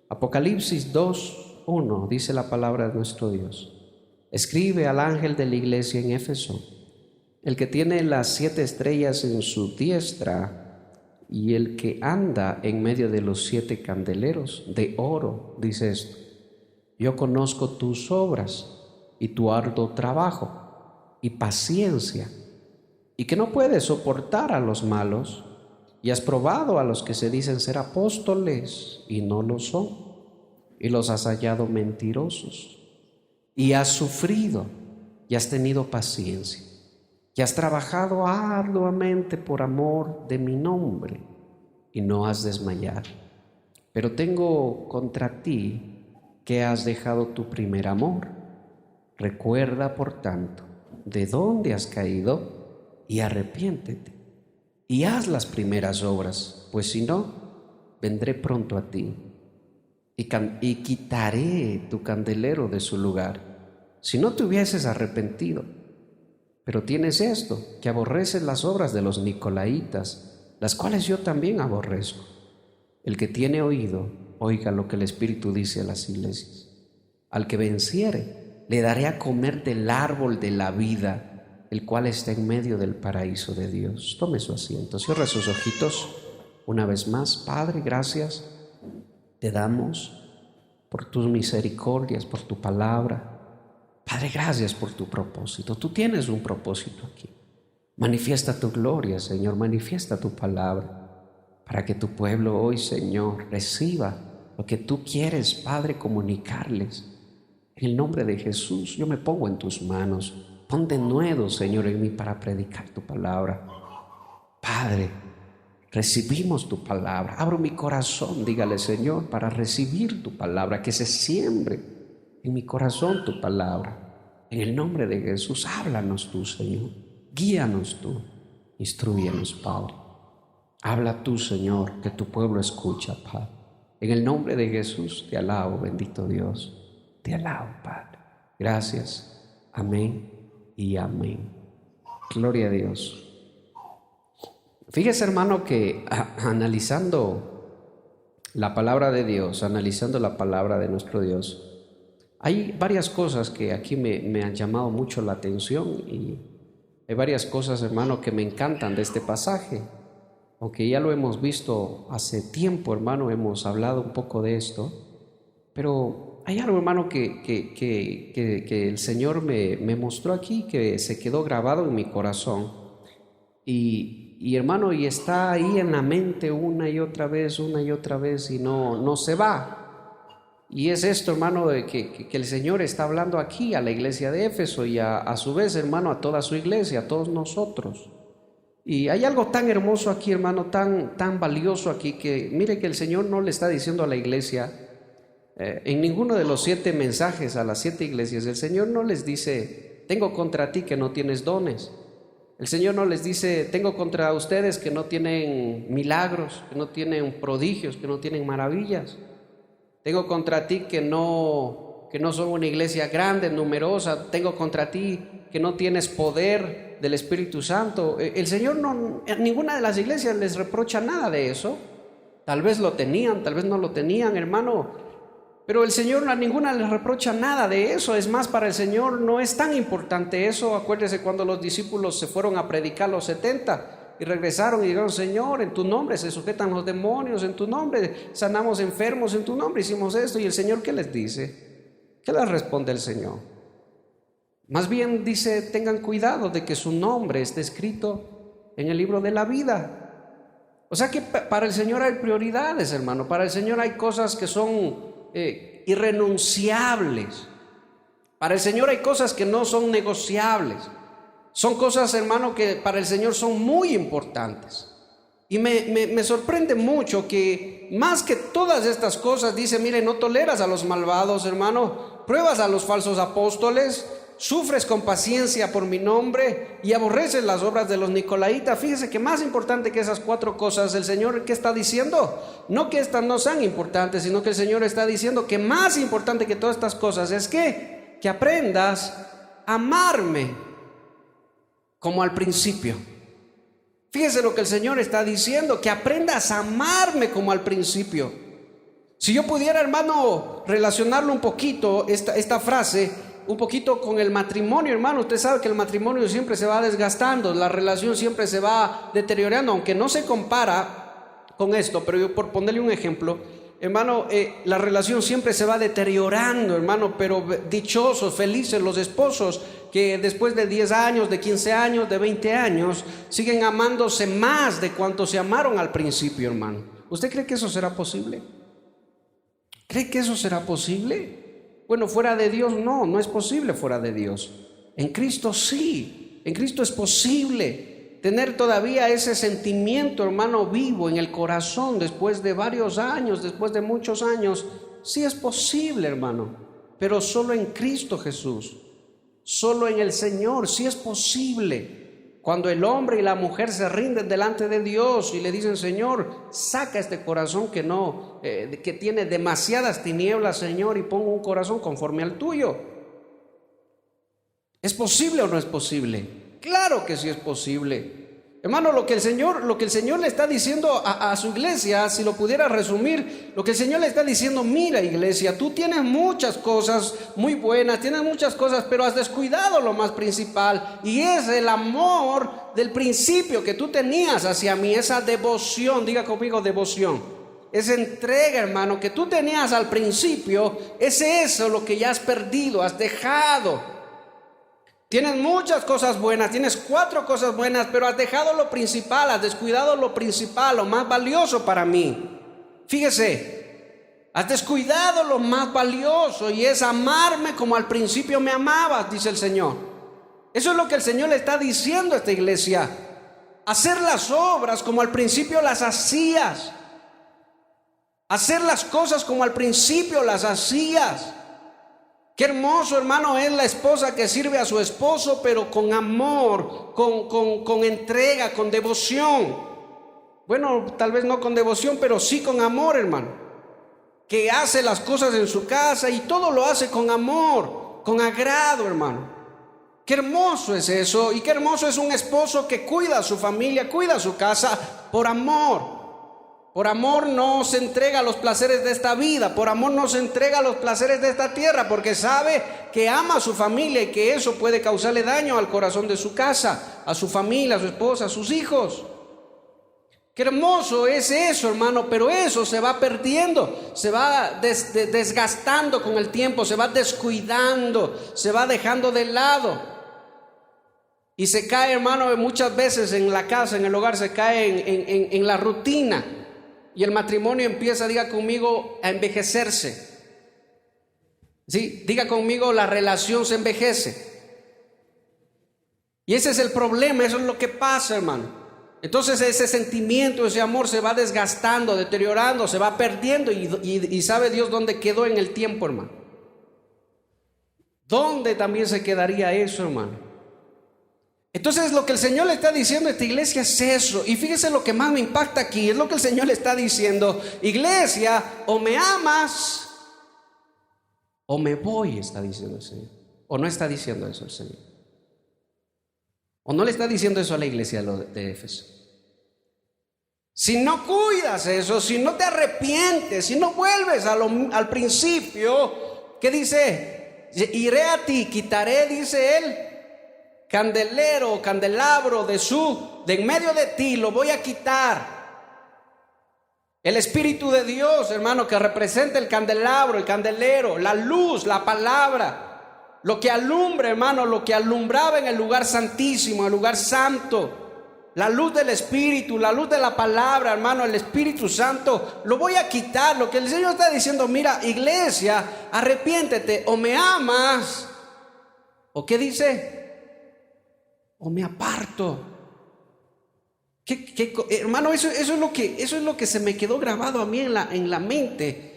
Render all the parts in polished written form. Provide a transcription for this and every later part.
Apocalipsis 2:1 dice la palabra de nuestro Dios. Escribe al ángel de la iglesia en Éfeso, el que tiene las 7 estrellas en su diestra y el que anda en medio de los 7 candeleros de oro, dice esto: yo conozco tus obras y tu arduo trabajo y paciencia, y que no puedes soportar a los malos, y has probado a los que se dicen ser apóstoles y no lo son, y los has hallado mentirosos, y has sufrido y has tenido paciencia, y has trabajado arduamente por amor de mi nombre, y no has desmayado. Pero tengo contra ti que has dejado tu primer amor. Recuerda, por tanto, de dónde has caído y arrepiéntete y haz las primeras obras, pues si no, vendré pronto a ti y quitaré tu candelero de su lugar, si no te hubieses arrepentido. Pero tienes esto, que aborreces las obras de los nicolaítas, las cuales yo también aborrezco. El que tiene oído, oiga lo que el Espíritu dice a las iglesias. Al que venciere, le daré a comer del árbol de la vida, el cual está en medio del paraíso de Dios. Tome su asiento, cierre sus ojitos. Una vez más, Padre, gracias te damos por tus misericordias, por tu palabra. Padre, gracias por tu propósito. Tú tienes un propósito aquí. Manifiesta tu gloria, Señor, manifiesta tu palabra, para que tu pueblo hoy, Señor, reciba lo que tú quieres, Padre, comunicarles. En el nombre de Jesús, yo me pongo en tus manos. Pon de nuevo, Señor, en mí para predicar tu palabra. Padre, recibimos tu palabra. Abro mi corazón, dígale, Señor, para recibir tu palabra, que se siembre en mi corazón tu palabra. En el nombre de Jesús, háblanos tú, Señor. Guíanos tú. Instrúyenos, Padre. Habla tú, Señor, que tu pueblo escucha, Padre. En el nombre de Jesús te alabo, bendito Dios. Te alabo, Padre. Gracias. Amén y amén. Gloria a Dios. Fíjese, hermano, que analizando la palabra de Dios, analizando la palabra de nuestro Dios, hay varias cosas que aquí me han llamado mucho la atención, y hay varias cosas, hermano, que me encantan de este pasaje. Aunque ya lo hemos visto hace tiempo, hermano, hemos hablado un poco de esto, pero hay algo, hermano, que el Señor me mostró aquí, que se quedó grabado en mi corazón, y hermano, y está ahí en la mente una y otra vez, y no se va. Y es esto, hermano, de que el Señor está hablando aquí a la iglesia de Éfeso y a su vez, hermano, a toda su iglesia, a todos nosotros. Y hay algo tan hermoso aquí, hermano, tan valioso aquí, que mire que el Señor no le está diciendo a la iglesia, en ninguno de los 7 mensajes a las 7 iglesias, el Señor no les dice: tengo contra ti que no tienes dones. El Señor no les dice: tengo contra ustedes que no tienen milagros, que no tienen prodigios, que no tienen maravillas. Tengo contra ti que no son una iglesia grande, numerosa. Tengo contra ti que no tienes poder del Espíritu Santo. El Señor no, en ninguna de las iglesias les reprocha nada de eso. Tal vez lo tenían, tal vez no lo tenían, hermano, pero el Señor a ninguna les reprocha nada de eso. Es más, para el Señor no es tan importante eso. Acuérdese cuando los discípulos se fueron a predicar los 70 y regresaron y dijeron: Señor, en tu nombre se sujetan los demonios, en tu nombre sanamos enfermos, en tu nombre hicimos esto. Y el Señor, ¿qué les dice? ¿Qué les responde el Señor? Más bien dice: tengan cuidado de que su nombre esté escrito en el libro de la vida. O sea que para el Señor hay prioridades, hermano. Para el Señor hay cosas que son irrenunciables. Para el Señor hay cosas que no son negociables. Son cosas, hermano, que para el Señor son muy importantes. Y me sorprende mucho que más que todas estas cosas dice: mire, no toleras a los malvados, hermano, pruebas a los falsos apóstoles, sufres con paciencia por mi nombre y aborreces las obras de los nicolaítas. Fíjese que más importante que esas 4 cosas, el Señor, ¿qué está diciendo? No que estas no sean importantes, sino que el Señor está diciendo que más importante que todas estas cosas es que aprendas a amarme como al principio. Fíjese lo que el Señor está diciendo: que aprendas a amarme como al principio. Si yo pudiera, hermano, relacionarlo un poquito, esta frase, un poquito con el matrimonio, hermano. Usted sabe que el matrimonio siempre se va desgastando, la relación siempre se va deteriorando, aunque no se compara con esto, pero yo por ponerle un ejemplo, hermano, la relación siempre se va deteriorando, hermano, pero dichosos, felices los esposos que después de 10 años, de 15 años, de 20 años, siguen amándose más de cuanto se amaron al principio, hermano. ¿Usted cree que eso será posible? ¿Cree que eso será posible? Bueno, fuera de Dios no es posible fuera de Dios. En Cristo sí, en Cristo es posible tener todavía ese sentimiento, hermano, vivo en el corazón después de varios años, después de muchos años. Sí es posible, hermano, pero solo en Cristo Jesús, solo en el Señor, sí es posible. Cuando el hombre y la mujer se rinden delante de Dios y le dicen: Señor, saca este corazón que tiene demasiadas tinieblas, Señor, y pongo un corazón conforme al tuyo. ¿Es posible o no es posible? Claro que sí es posible. Hermano, lo que el Señor le está diciendo a su iglesia, si lo pudiera resumir, lo que el Señor le está diciendo: mira, iglesia, tú tienes muchas cosas muy buenas, tienes muchas cosas, pero has descuidado lo más principal, y es el amor del principio que tú tenías hacia mí, esa devoción. Diga conmigo: devoción. Esa entrega, hermano, que tú tenías al principio, es eso lo que ya has perdido, has dejado. Tienes muchas cosas buenas, tienes 4 cosas buenas, pero has dejado lo principal, has descuidado lo principal, lo más valioso para mí. Fíjese, has descuidado lo más valioso, y es amarme como al principio me amabas, dice el Señor. Eso es lo que el Señor le está diciendo a esta iglesia: hacer las obras como al principio las hacías, hacer las cosas como al principio las hacías. Qué hermoso, hermano, es la esposa que sirve a su esposo, pero con amor, con entrega, con devoción. Bueno, tal vez no con devoción, pero sí con amor, hermano. Que hace las cosas en su casa y todo lo hace con amor, con agrado, hermano. Qué hermoso es eso, y qué hermoso es un esposo que cuida a su familia, cuida a su casa por amor. Por amor no se entrega a los placeres de esta vida, por amor no se entrega a los placeres de esta tierra, porque sabe que ama a su familia y que eso puede causarle daño al corazón de su casa, a su familia, a su esposa, a sus hijos. Qué hermoso es eso, hermano, pero eso se va perdiendo, se va desgastando con el tiempo, se va descuidando, se va dejando de lado. Y se cae, hermano, muchas veces en la casa, en el hogar, se cae en la rutina. Y el matrimonio empieza, diga conmigo, a envejecerse. ¿Sí? Diga conmigo: la relación se envejece. Y ese es el problema, eso es lo que pasa, hermano. Entonces ese sentimiento, ese amor se va desgastando, deteriorando, se va perdiendo. Y sabe Dios dónde quedó en el tiempo, hermano. ¿Dónde también se quedaría eso, hermano? Entonces lo que el Señor le está diciendo a esta iglesia es eso. Y fíjese lo que más me impacta aquí, es lo que el Señor le está diciendo: iglesia, o me amas o me voy, está diciendo el Señor. ¿O no está diciendo eso el Señor? ¿O no le está diciendo eso a la iglesia de Éfeso? Si no cuidas eso, si no te arrepientes, si no vuelves al principio, ¿qué dice? Iré a ti, quitaré, dice él, candelero o candelabro de en medio de ti, lo voy a quitar. El Espíritu de Dios, hermano, que representa el candelabro, el candelero, la luz, la palabra, lo que alumbra, hermano, lo que alumbraba en el lugar santísimo, el lugar santo, la luz del Espíritu, la luz de la palabra, hermano, el Espíritu Santo, lo voy a quitar. Lo que el Señor está diciendo: mira, iglesia, arrepiéntete, o me amas, o ¿qué dice? O me aparto. Hermano, eso es lo que se me quedó grabado a mí en la mente,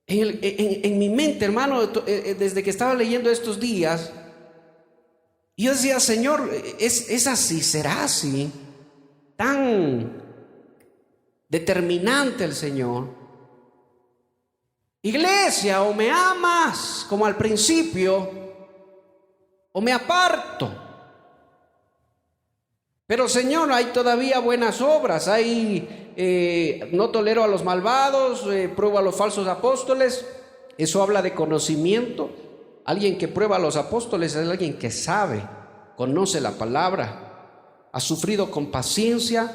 en mi mente, hermano, desde que estaba leyendo estos días. Y yo decía: Señor, es así, será así, tan determinante el Señor. Iglesia, o me amas como al principio, o me aparto. Pero Señor, hay todavía buenas obras, hay no tolero a los malvados, pruebo a los falsos apóstoles. Eso habla de conocimiento. Alguien que prueba a los apóstoles es alguien que sabe, conoce la palabra, ha sufrido con paciencia,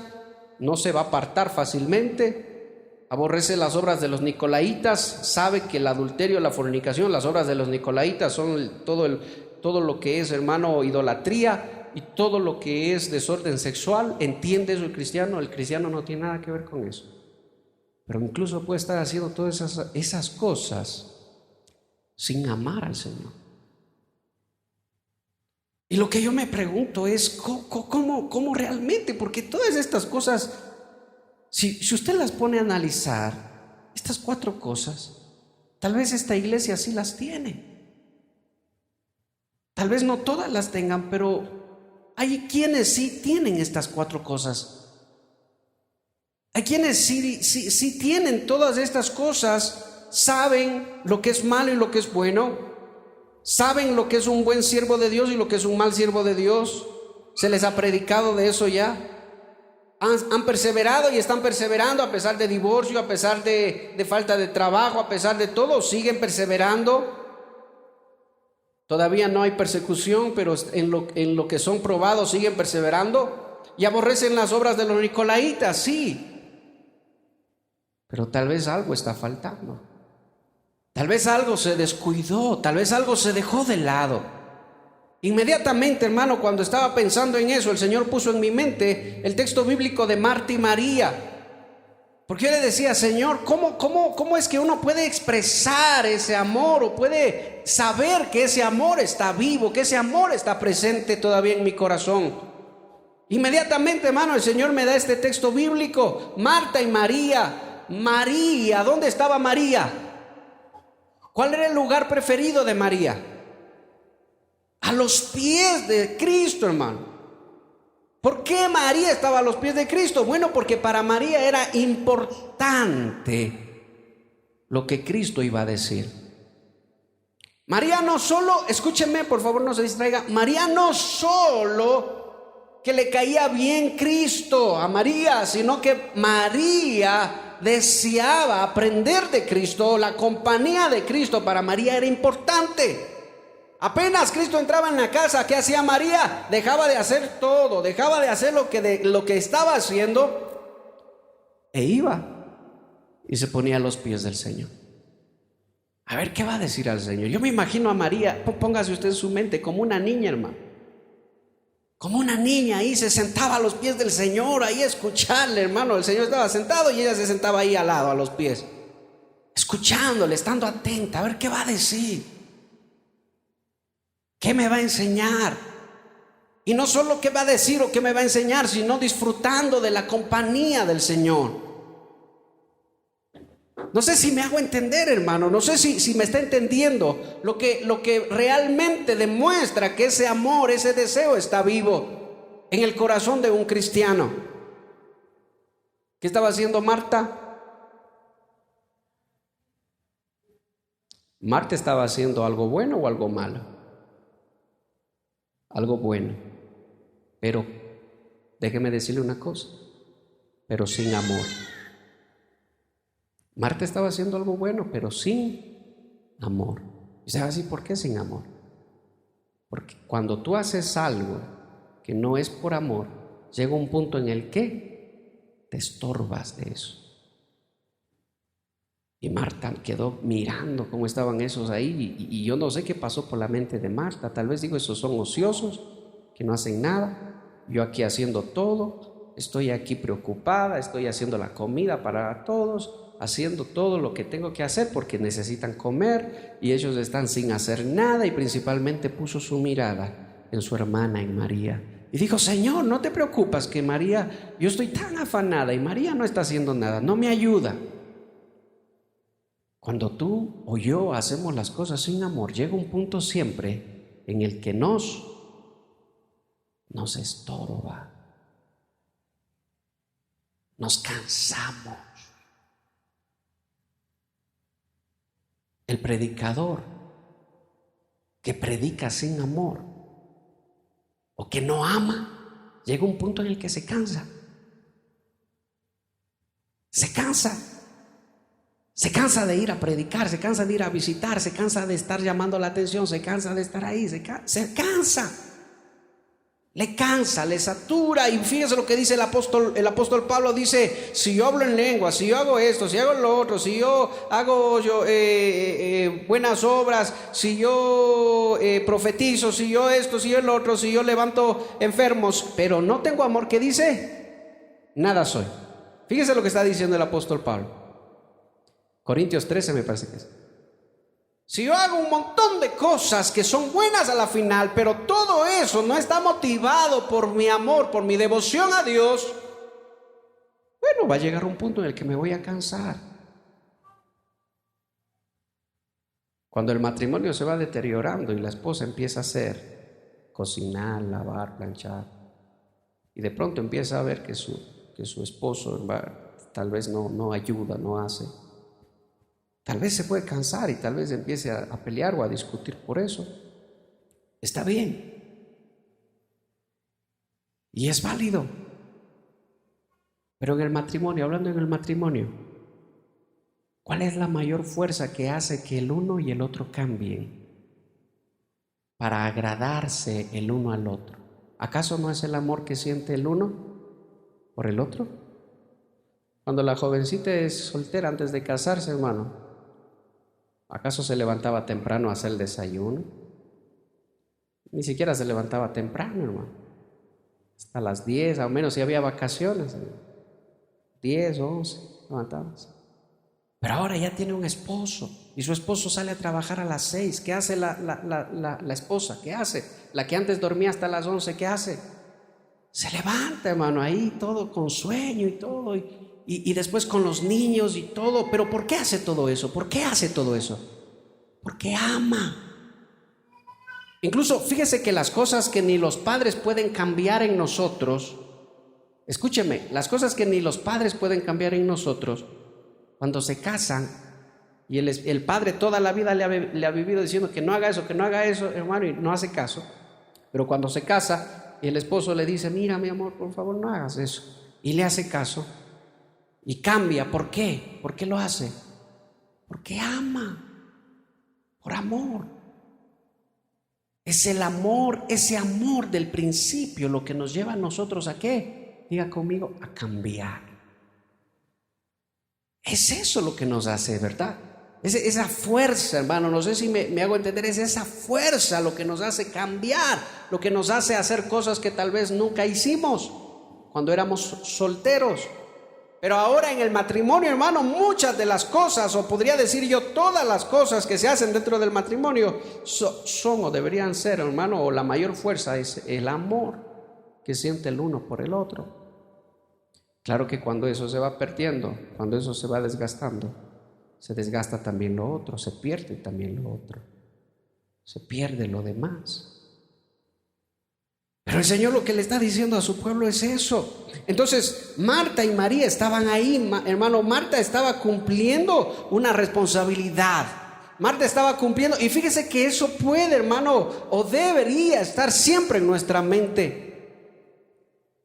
no se va a apartar fácilmente, aborrece las obras de los nicolaitas, sabe que el adulterio, la fornicación, las obras de los nicolaitas son todo lo que es, hermano, idolatría y todo lo que es desorden sexual. Entiende eso el cristiano no tiene nada que ver con eso, pero incluso puede estar haciendo todas esas cosas sin amar al Señor. Y lo que yo me pregunto es ¿cómo realmente? Porque todas estas cosas, si usted las pone a analizar, estas 4 cosas, tal vez esta iglesia sí las tiene, tal vez no todas las tengan, pero hay quienes sí tienen estas 4 cosas. Hay quienes sí tienen todas estas cosas. Saben lo que es malo y lo que es bueno, saben lo que es un buen siervo de Dios y lo que es un mal siervo de Dios. Se les ha predicado de eso ya. Han perseverado y están perseverando a pesar de divorcio, a pesar de falta de trabajo, a pesar de todo, siguen perseverando. Todavía no hay persecución, pero en lo que son probados siguen perseverando. Y aborrecen las obras de los nicolaitas, sí, pero tal vez algo está faltando. Tal vez algo se descuidó, tal vez algo se dejó de lado. Inmediatamente, hermano, cuando estaba pensando en eso, el Señor puso en mi mente el texto bíblico de Marta y María. Porque yo le decía, Señor, ¿cómo es que uno puede expresar ese amor o puede saber que ese amor está vivo, que ese amor está presente todavía en mi corazón? Inmediatamente, hermano, el Señor me da este texto bíblico, Marta y María. María, ¿dónde estaba María? ¿Cuál era el lugar preferido de María? A los pies de Cristo, hermano. ¿Por qué María estaba a los pies de Cristo? Bueno, porque para María era importante lo que Cristo iba a decir. María no solo, escúchenme por favor, no se distraiga, María no solo que le caía bien Cristo a María, sino que María deseaba aprender de Cristo. La compañía de Cristo para María era importante. Apenas Cristo entraba en la casa, ¿qué hacía María? Dejaba de hacer todo, dejaba de hacer lo que estaba haciendo e iba y se ponía a los pies del Señor. A ver, ¿qué va a decir al Señor? Yo me imagino a María, póngase usted en su mente, como una niña, hermano. Como una niña ahí se sentaba a los pies del Señor, ahí a escucharle, hermano. El Señor estaba sentado y ella se sentaba ahí al lado, a los pies, escuchándole, estando atenta, a ver qué va a decir, qué me va a enseñar. Y no solo qué va a decir o qué me va a enseñar, sino disfrutando de la compañía del Señor. No sé si me hago entender, hermano, no sé si me está entendiendo lo que realmente demuestra que ese amor, ese deseo está vivo en el corazón de un cristiano. ¿Qué estaba haciendo Marta? Marta estaba haciendo algo bueno o algo malo. Algo bueno, pero déjeme decirle una cosa, pero sin amor. Marta estaba haciendo algo bueno, pero sin amor. ¿Y sabe así por qué sin amor? Porque cuando tú haces algo que no es por amor, llega un punto en el que te estorbas de eso. Y Marta quedó mirando cómo estaban esos ahí, y yo no sé qué pasó por la mente de Marta. Tal vez digo, esos son ociosos, que no hacen nada, yo aquí haciendo todo, estoy aquí preocupada, estoy haciendo la comida para todos, haciendo todo lo que tengo que hacer porque necesitan comer, y ellos están sin hacer nada. Y principalmente puso su mirada en su hermana, en María, y dijo, Señor, no te preocupas que María, yo estoy tan afanada y María no está haciendo nada, no me ayuda. Cuando tú o yo hacemos las cosas sin amor, llega un punto siempre en el que nos estorba, nos cansamos. El predicador que predica sin amor o que no ama, llega un punto en el que se cansa. Se cansa. Se cansa de ir a predicar, se cansa de ir a visitar, se cansa de estar llamando la atención, se cansa de estar ahí, se cansa. Le cansa, le satura. Y fíjense lo que dice el apóstol Pablo. Dice: si yo hablo en lengua, si yo hago esto, si hago lo otro, si yo hago buenas obras, si yo profetizo, si yo esto, si yo lo otro, si yo levanto enfermos, pero no tengo amor, ¿qué dice? Nada soy. Fíjense lo que está diciendo el apóstol Pablo. Corintios 13 me parece que es. Si yo hago un montón de cosas que son buenas a la final, pero todo eso no está motivado por mi amor, por mi devoción a Dios, bueno, va a llegar un punto en el que me voy a cansar. Cuando el matrimonio se va deteriorando y la esposa empieza a hacer, cocinar, lavar, planchar, y de pronto empieza a ver que su esposo tal vez no ayuda, no hace, tal vez se puede cansar y tal vez empiece a pelear o a discutir por eso. Está bien. Y es válido. Pero en el matrimonio, hablando en el matrimonio, ¿cuál es la mayor fuerza que hace que el uno y el otro cambien para agradarse el uno al otro? ¿Acaso no es el amor que siente el uno por el otro? Cuando la jovencita es soltera antes de casarse, hermano, ¿acaso se levantaba temprano a hacer el desayuno? Ni siquiera se levantaba temprano, hermano. Hasta las 10, al menos si había vacaciones. 10, 11, levantábamos. Pero ahora ya tiene un esposo y su esposo sale a trabajar a las 6. ¿Qué hace la esposa? ¿Qué hace? La que antes dormía hasta las 11, ¿qué hace? Se levanta, hermano, ahí todo con sueño y todo. Y después con los niños y todo. Pero ¿por qué hace todo eso? ¿Por qué hace todo eso? Porque ama. Incluso fíjese que las cosas que ni los padres pueden cambiar en nosotros, escúcheme, las cosas que ni los padres pueden cambiar en nosotros, cuando se casan y el padre toda la vida le ha vivido diciendo que no haga eso, hermano, y no hace caso. Pero cuando se casa y el esposo le dice: mira, mi amor, por favor, no hagas eso, y le hace caso y cambia. ¿Por qué? ¿Por qué lo hace? Porque ama, por amor. Es el amor, ese amor del principio lo que nos lleva a nosotros ¿a qué? Diga conmigo, a cambiar. Es eso lo que nos hace, ¿verdad? Esa fuerza, hermano, no sé si me hago entender, es esa fuerza lo que nos hace cambiar, lo que nos hace hacer cosas que tal vez nunca hicimos cuando éramos solteros. Pero ahora en el matrimonio, hermano, muchas de las cosas, o podría decir yo todas las cosas que se hacen dentro del matrimonio son o deberían ser, hermano, o la mayor fuerza es el amor que siente el uno por el otro. Claro que cuando eso se va perdiendo, cuando eso se va desgastando, se desgasta también lo otro, se pierde también lo otro, se pierde lo demás. Pero el Señor lo que le está diciendo a su pueblo es eso. Entonces Marta y María estaban ahí, hermano. Marta estaba cumpliendo una responsabilidad. Marta estaba cumpliendo, y fíjese que eso puede, hermano, o debería estar siempre en nuestra mente.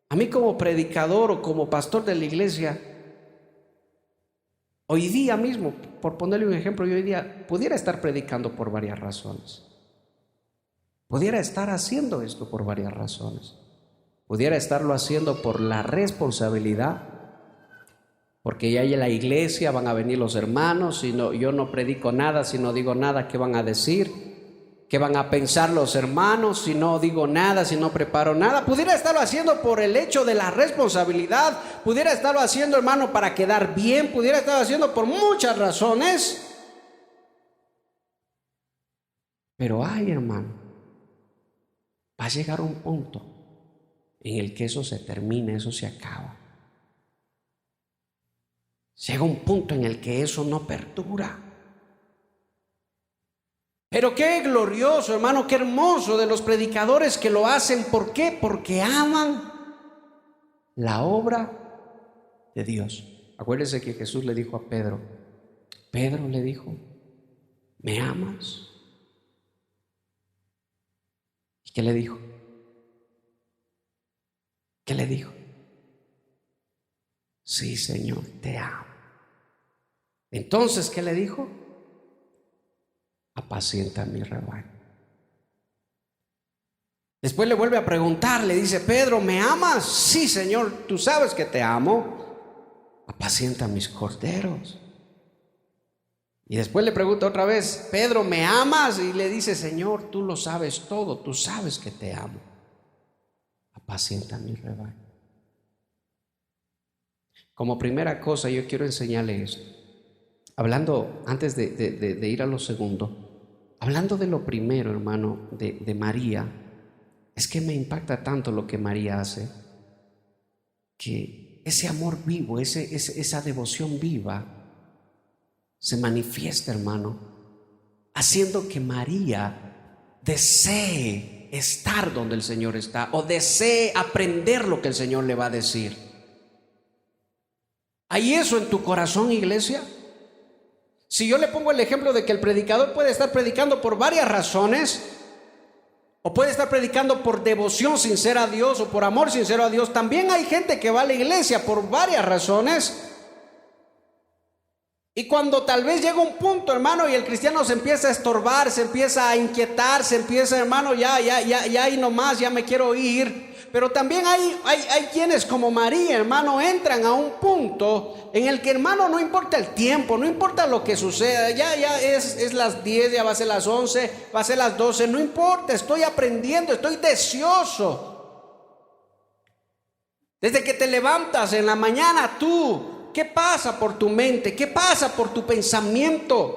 A mí como predicador o como pastor de la iglesia, hoy día mismo, por ponerle un ejemplo, yo hoy día pudiera estar predicando por varias razones. Pudiera estar haciendo esto por varias razones. Pudiera estarlo haciendo por la responsabilidad, porque ya hay la iglesia, van a venir los hermanos, yo no predico nada, si no digo nada, ¿qué van a decir? ¿Qué van a pensar los hermanos si no digo nada, si no preparo nada? Pudiera estarlo haciendo por el hecho de la responsabilidad, pudiera estarlo haciendo, hermano, para quedar bien, pudiera estarlo haciendo por muchas razones. Pero ay, hermano, va a llegar un punto en el que eso se termina, eso se acaba. Llega un punto en el que eso no perdura. Pero qué glorioso, hermano, qué hermoso de los predicadores que lo hacen. ¿Por qué? Porque aman la obra de Dios. Acuérdense que Jesús le dijo a Pedro, Pedro le dijo, ¿me amas? ¿Y qué le dijo? ¿Qué le dijo? Sí, Señor, te amo. Entonces, ¿qué le dijo? Apacienta mi rebaño. Después le vuelve a preguntar, le dice: Pedro, ¿me amas? Sí, Señor, tú sabes que te amo. Apacienta mis corderos. Y después le pregunta otra vez: Pedro, ¿me amas? Y le dice: Señor, tú lo sabes todo, tú sabes que te amo. Apacienta mi rebaño. Como primera cosa, yo quiero enseñarle esto. Hablando, antes de ir a lo segundo, hablando de lo primero, hermano, de María, es que me impacta tanto lo que María hace, que ese amor vivo, esa devoción viva, se manifiesta, hermano, haciendo que María desee estar donde el Señor está, o desee aprender lo que el Señor le va a decir. ¿Hay eso en tu corazón, iglesia? Si yo le pongo el ejemplo de que el predicador puede estar predicando por varias razones, o puede estar predicando por devoción sincera a Dios o por amor sincero a Dios, también hay gente que va a la iglesia por varias razones. Y cuando tal vez llega un punto, hermano, y el cristiano se empieza a estorbar, se empieza a inquietar, se empieza, hermano, ya ahí nomás, ya me quiero ir. Pero también hay quienes como María, hermano, entran a un punto en el que, hermano, no importa el tiempo, no importa lo que suceda, ya es las 10, ya va a ser las 11, va a ser las 12, no importa, estoy aprendiendo, estoy deseoso. Desde que te levantas en la mañana, ¿qué pasa por tu mente? ¿Qué pasa por tu pensamiento?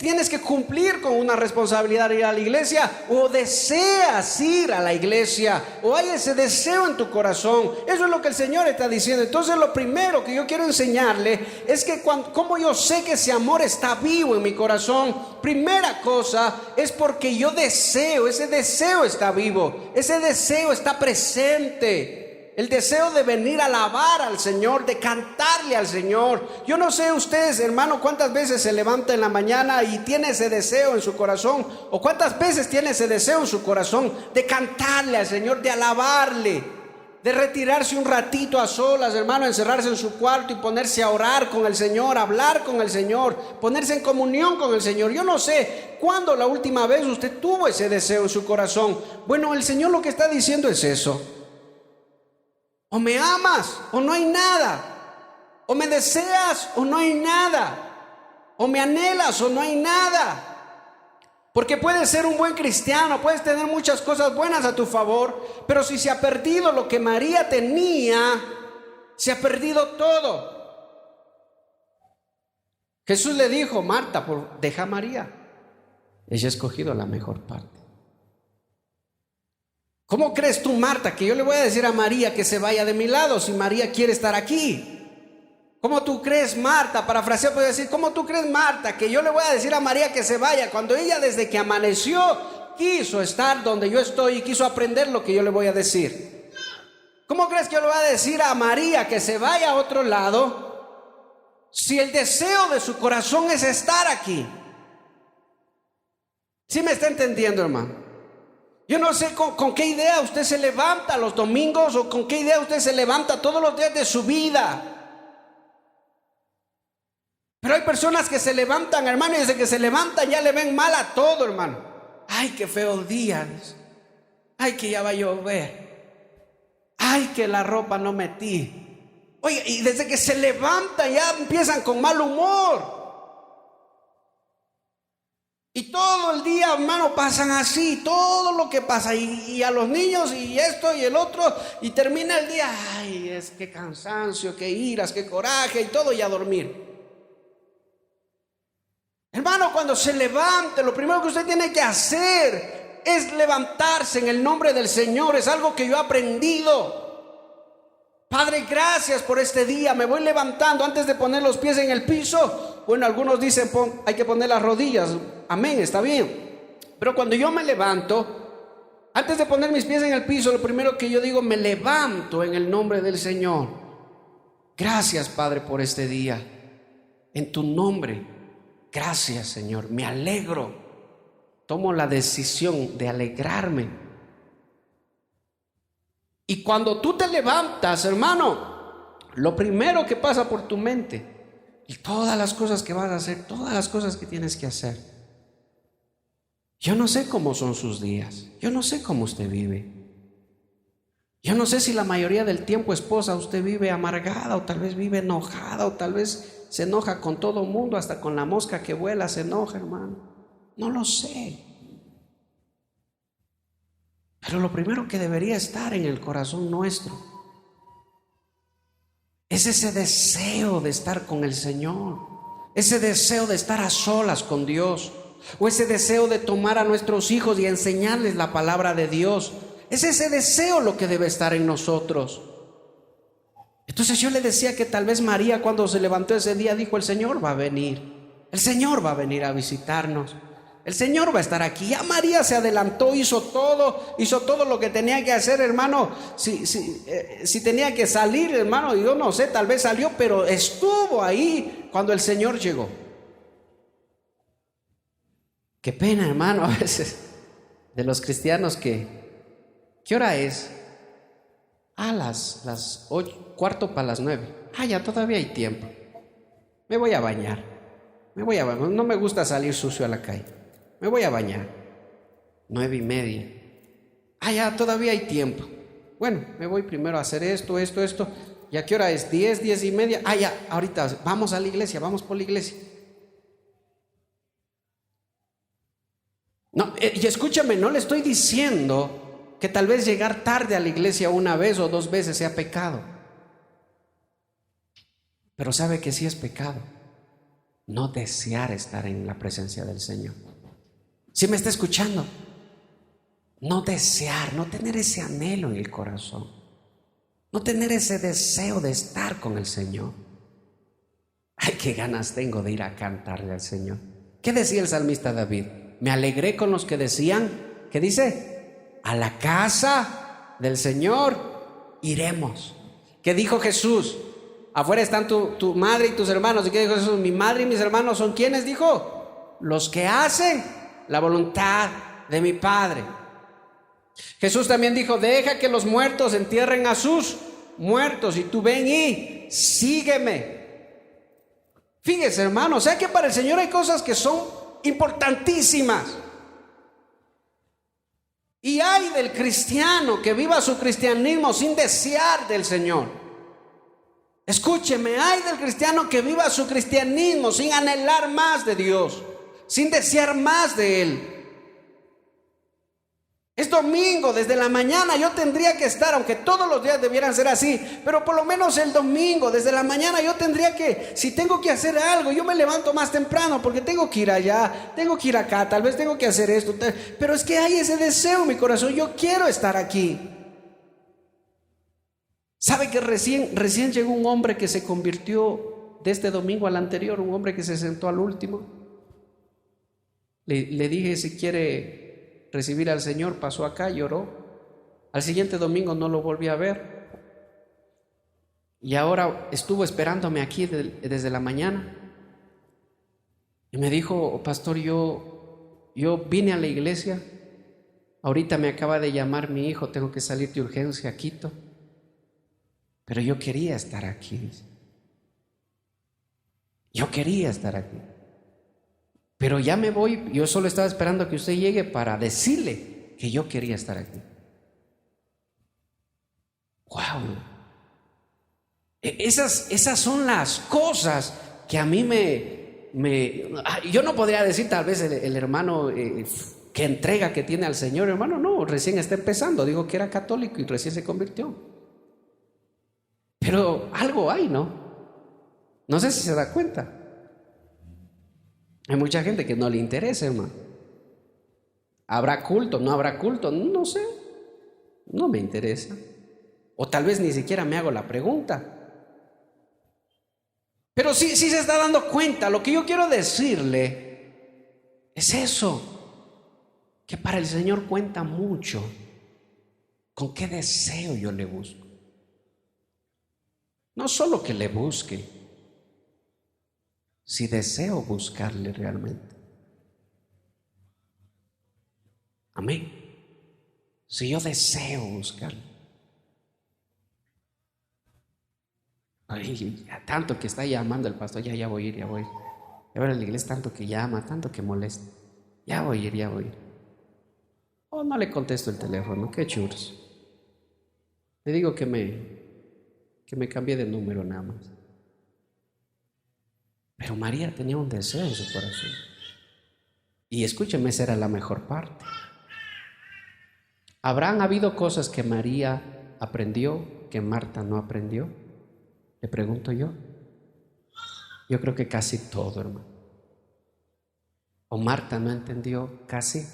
Tienes que cumplir con una responsabilidad de ir a la iglesia, o deseas ir a la iglesia, o hay ese deseo en tu corazón. Eso es lo que el Señor está diciendo. Entonces, lo primero que yo quiero enseñarle es que como yo sé que ese amor está vivo en mi corazón, primera cosa es porque yo deseo, ese deseo está vivo, ese deseo está presente. El deseo de venir a alabar al Señor, de cantarle al Señor. Yo no sé ustedes, hermano, cuántas veces se levanta en la mañana y tiene ese deseo en su corazón, o cuántas veces tiene ese deseo en su corazón de cantarle al Señor, de alabarle, de retirarse un ratito a solas, hermano, encerrarse en su cuarto y ponerse a orar con el Señor, hablar con el Señor, ponerse en comunión con el Señor. Yo no sé cuándo la última vez usted tuvo ese deseo en su corazón. Bueno, el Señor lo que está diciendo es eso. O me amas o no hay nada, o me deseas o no hay nada, o me anhelas o no hay nada. Porque puedes ser un buen cristiano, puedes tener muchas cosas buenas a tu favor, pero si se ha perdido lo que María tenía, se ha perdido todo. Jesús le dijo: Marta, deja a María, ella ha escogido la mejor parte. ¿Cómo crees tú, Marta, que yo le voy a decir a María que se vaya de mi lado si María quiere estar aquí? ¿Cómo tú crees, Marta? Parafrasear puede decir: ¿cómo tú crees, Marta, que yo le voy a decir a María que se vaya cuando ella desde que amaneció quiso estar donde yo estoy y quiso aprender lo que yo le voy a decir? ¿Cómo crees que yo le voy a decir a María que se vaya a otro lado si el deseo de su corazón es estar aquí? ¿Sí me está entendiendo, hermano? Yo no sé con qué idea usted se levanta los domingos, o con qué idea usted se levanta todos los días de su vida. Pero hay personas que se levantan, hermano, y desde que se levantan ya le ven mal a todo, hermano. Ay, qué feo día. Ay, que ya va a llover. Ay, que la ropa no metí. Oye, y desde que se levantan ya empiezan con mal humor. Y todo el día, hermano, pasan así, todo lo que pasa, y a los niños, y esto y el otro, y termina el día: ay, es que cansancio, que iras, que coraje, y todo, y a dormir. Hermano, cuando se levante, lo primero que usted tiene que hacer es levantarse en el nombre del Señor. Es algo que yo he aprendido. Padre, gracias por este día. Me voy levantando antes de poner los pies en el piso. Bueno, algunos dicen hay que poner las rodillas. Amén, está bien. Pero cuando yo me levanto, antes de poner mis pies en el piso, lo primero que yo digo: me levanto en el nombre del Señor. Gracias, Padre, por este día. En tu nombre, gracias, Señor. Me alegro. Tomo la decisión de alegrarme. Y cuando tú te levantas, hermano, lo primero que pasa por tu mente y todas las cosas que vas a hacer, todas las cosas que tienes que hacer. Yo no sé cómo son sus días, yo no sé cómo usted vive. Yo no sé si la mayoría del tiempo, esposa, usted vive amargada o tal vez vive enojada o tal vez se enoja con todo el mundo, hasta con la mosca que vuela se enoja, hermano. No lo sé. Pero lo primero que debería estar en el corazón nuestro es ese deseo de estar con el Señor, ese deseo de estar a solas con Dios, o ese deseo de tomar a nuestros hijos y enseñarles la palabra de Dios. Es ese deseo lo que debe estar en nosotros. Entonces yo le decía que tal vez María, cuando se levantó ese día, dijo: el Señor va a venir, el Señor va a venir a visitarnos, el Señor va a estar aquí. Ya María se adelantó, hizo todo lo que tenía que hacer, hermano. Si tenía que salir, hermano, yo no sé, tal vez salió, pero estuvo ahí cuando el Señor llegó. Qué pena, hermano, a veces de los cristianos que... ¿Qué hora es? Las 8, cuarto para las 9. Ya todavía hay tiempo. Me voy a bañar. No me gusta salir sucio a la calle. Me voy a bañar. 9:30. Ya todavía hay tiempo. Bueno, me voy primero a hacer esto. ¿Y a qué hora es? 10:30. Ya, ahorita vamos a la iglesia, vamos por la iglesia. No, y escúchame, no le estoy diciendo que tal vez llegar tarde a la iglesia una vez o dos veces sea pecado. Pero sabe que sí es pecado no desear estar en la presencia del Señor. ¿Sí me está escuchando? No desear, no tener ese anhelo en el corazón, no tener ese deseo de estar con el Señor. Ay, qué ganas tengo de ir a cantarle al Señor. ¿Qué decía el salmista David? Me alegré con los que decían, ¿qué dice? A la casa del Señor iremos. ¿Qué dijo Jesús? Afuera están tu madre y tus hermanos. ¿Y qué dijo Jesús? Mi madre y mis hermanos son ¿quiénes? Dijo, los que hacen la voluntad de mi Padre. Jesús también dijo, deja que los muertos entierren a sus muertos y tú ven y sígueme. Fíjese, hermano, o sea que para el Señor hay cosas que son importantísimas. Y hay del cristiano que viva su cristianismo sin desear del Señor. Escúcheme, hay del cristiano que viva su cristianismo sin anhelar más de Dios, sin desear más de Él. Es domingo, desde la mañana yo tendría que estar, aunque todos los días debieran ser así, pero por lo menos el domingo, desde la mañana yo tendría que, si tengo que hacer algo, yo me levanto más temprano porque tengo que ir allá, tengo que ir acá, tal vez tengo que hacer esto, pero es que hay ese deseo en mi corazón, yo quiero estar aquí. ¿Sabe que recién llegó un hombre que se convirtió de este domingo al anterior, un hombre que se sentó al último? Le dije si quiere recibir al Señor, pasó acá, lloró. Al siguiente domingo no lo volví a ver. Y ahora estuvo esperándome aquí desde la mañana. Y me dijo, pastor, yo vine a la iglesia. Ahorita me acaba de llamar mi hijo, tengo que salir de urgencia a Quito. Pero yo quería estar aquí. Yo quería estar aquí. Pero ya me voy, yo solo estaba esperando que usted llegue para decirle que yo quería estar aquí. ¡Wow! Esas son las cosas que a mí yo no podría decir tal vez el hermano que entrega que tiene al Señor, hermano, no, recién está empezando, digo que era católico y recién se convirtió. Pero algo hay, ¿no? No sé si se da cuenta. Hay mucha gente que no le interesa, hermano. ¿Habrá culto? ¿No habrá culto? No sé. No me interesa. O tal vez ni siquiera me hago la pregunta. Pero sí se está dando cuenta. Lo que yo quiero decirle es eso. Que para el Señor cuenta mucho con qué deseo yo le busco. No solo que le busque, si deseo buscarle realmente. Amén. Si yo deseo buscarle. Ay, ya tanto que está llamando el pastor, ya voy a ir, ya voy a ir. Y ahora la iglesia tanto que llama, tanto que molesta. Ya voy a ir, ya voy a ir. O no le contesto el teléfono, qué churros. Le digo que me cambié de número nada más. Pero María tenía un deseo en su corazón. Y escúcheme, esa era la mejor parte. ¿Habrán habido cosas que María aprendió que Marta no aprendió? Le pregunto yo. Yo creo que casi todo, hermano. O Marta no entendió casi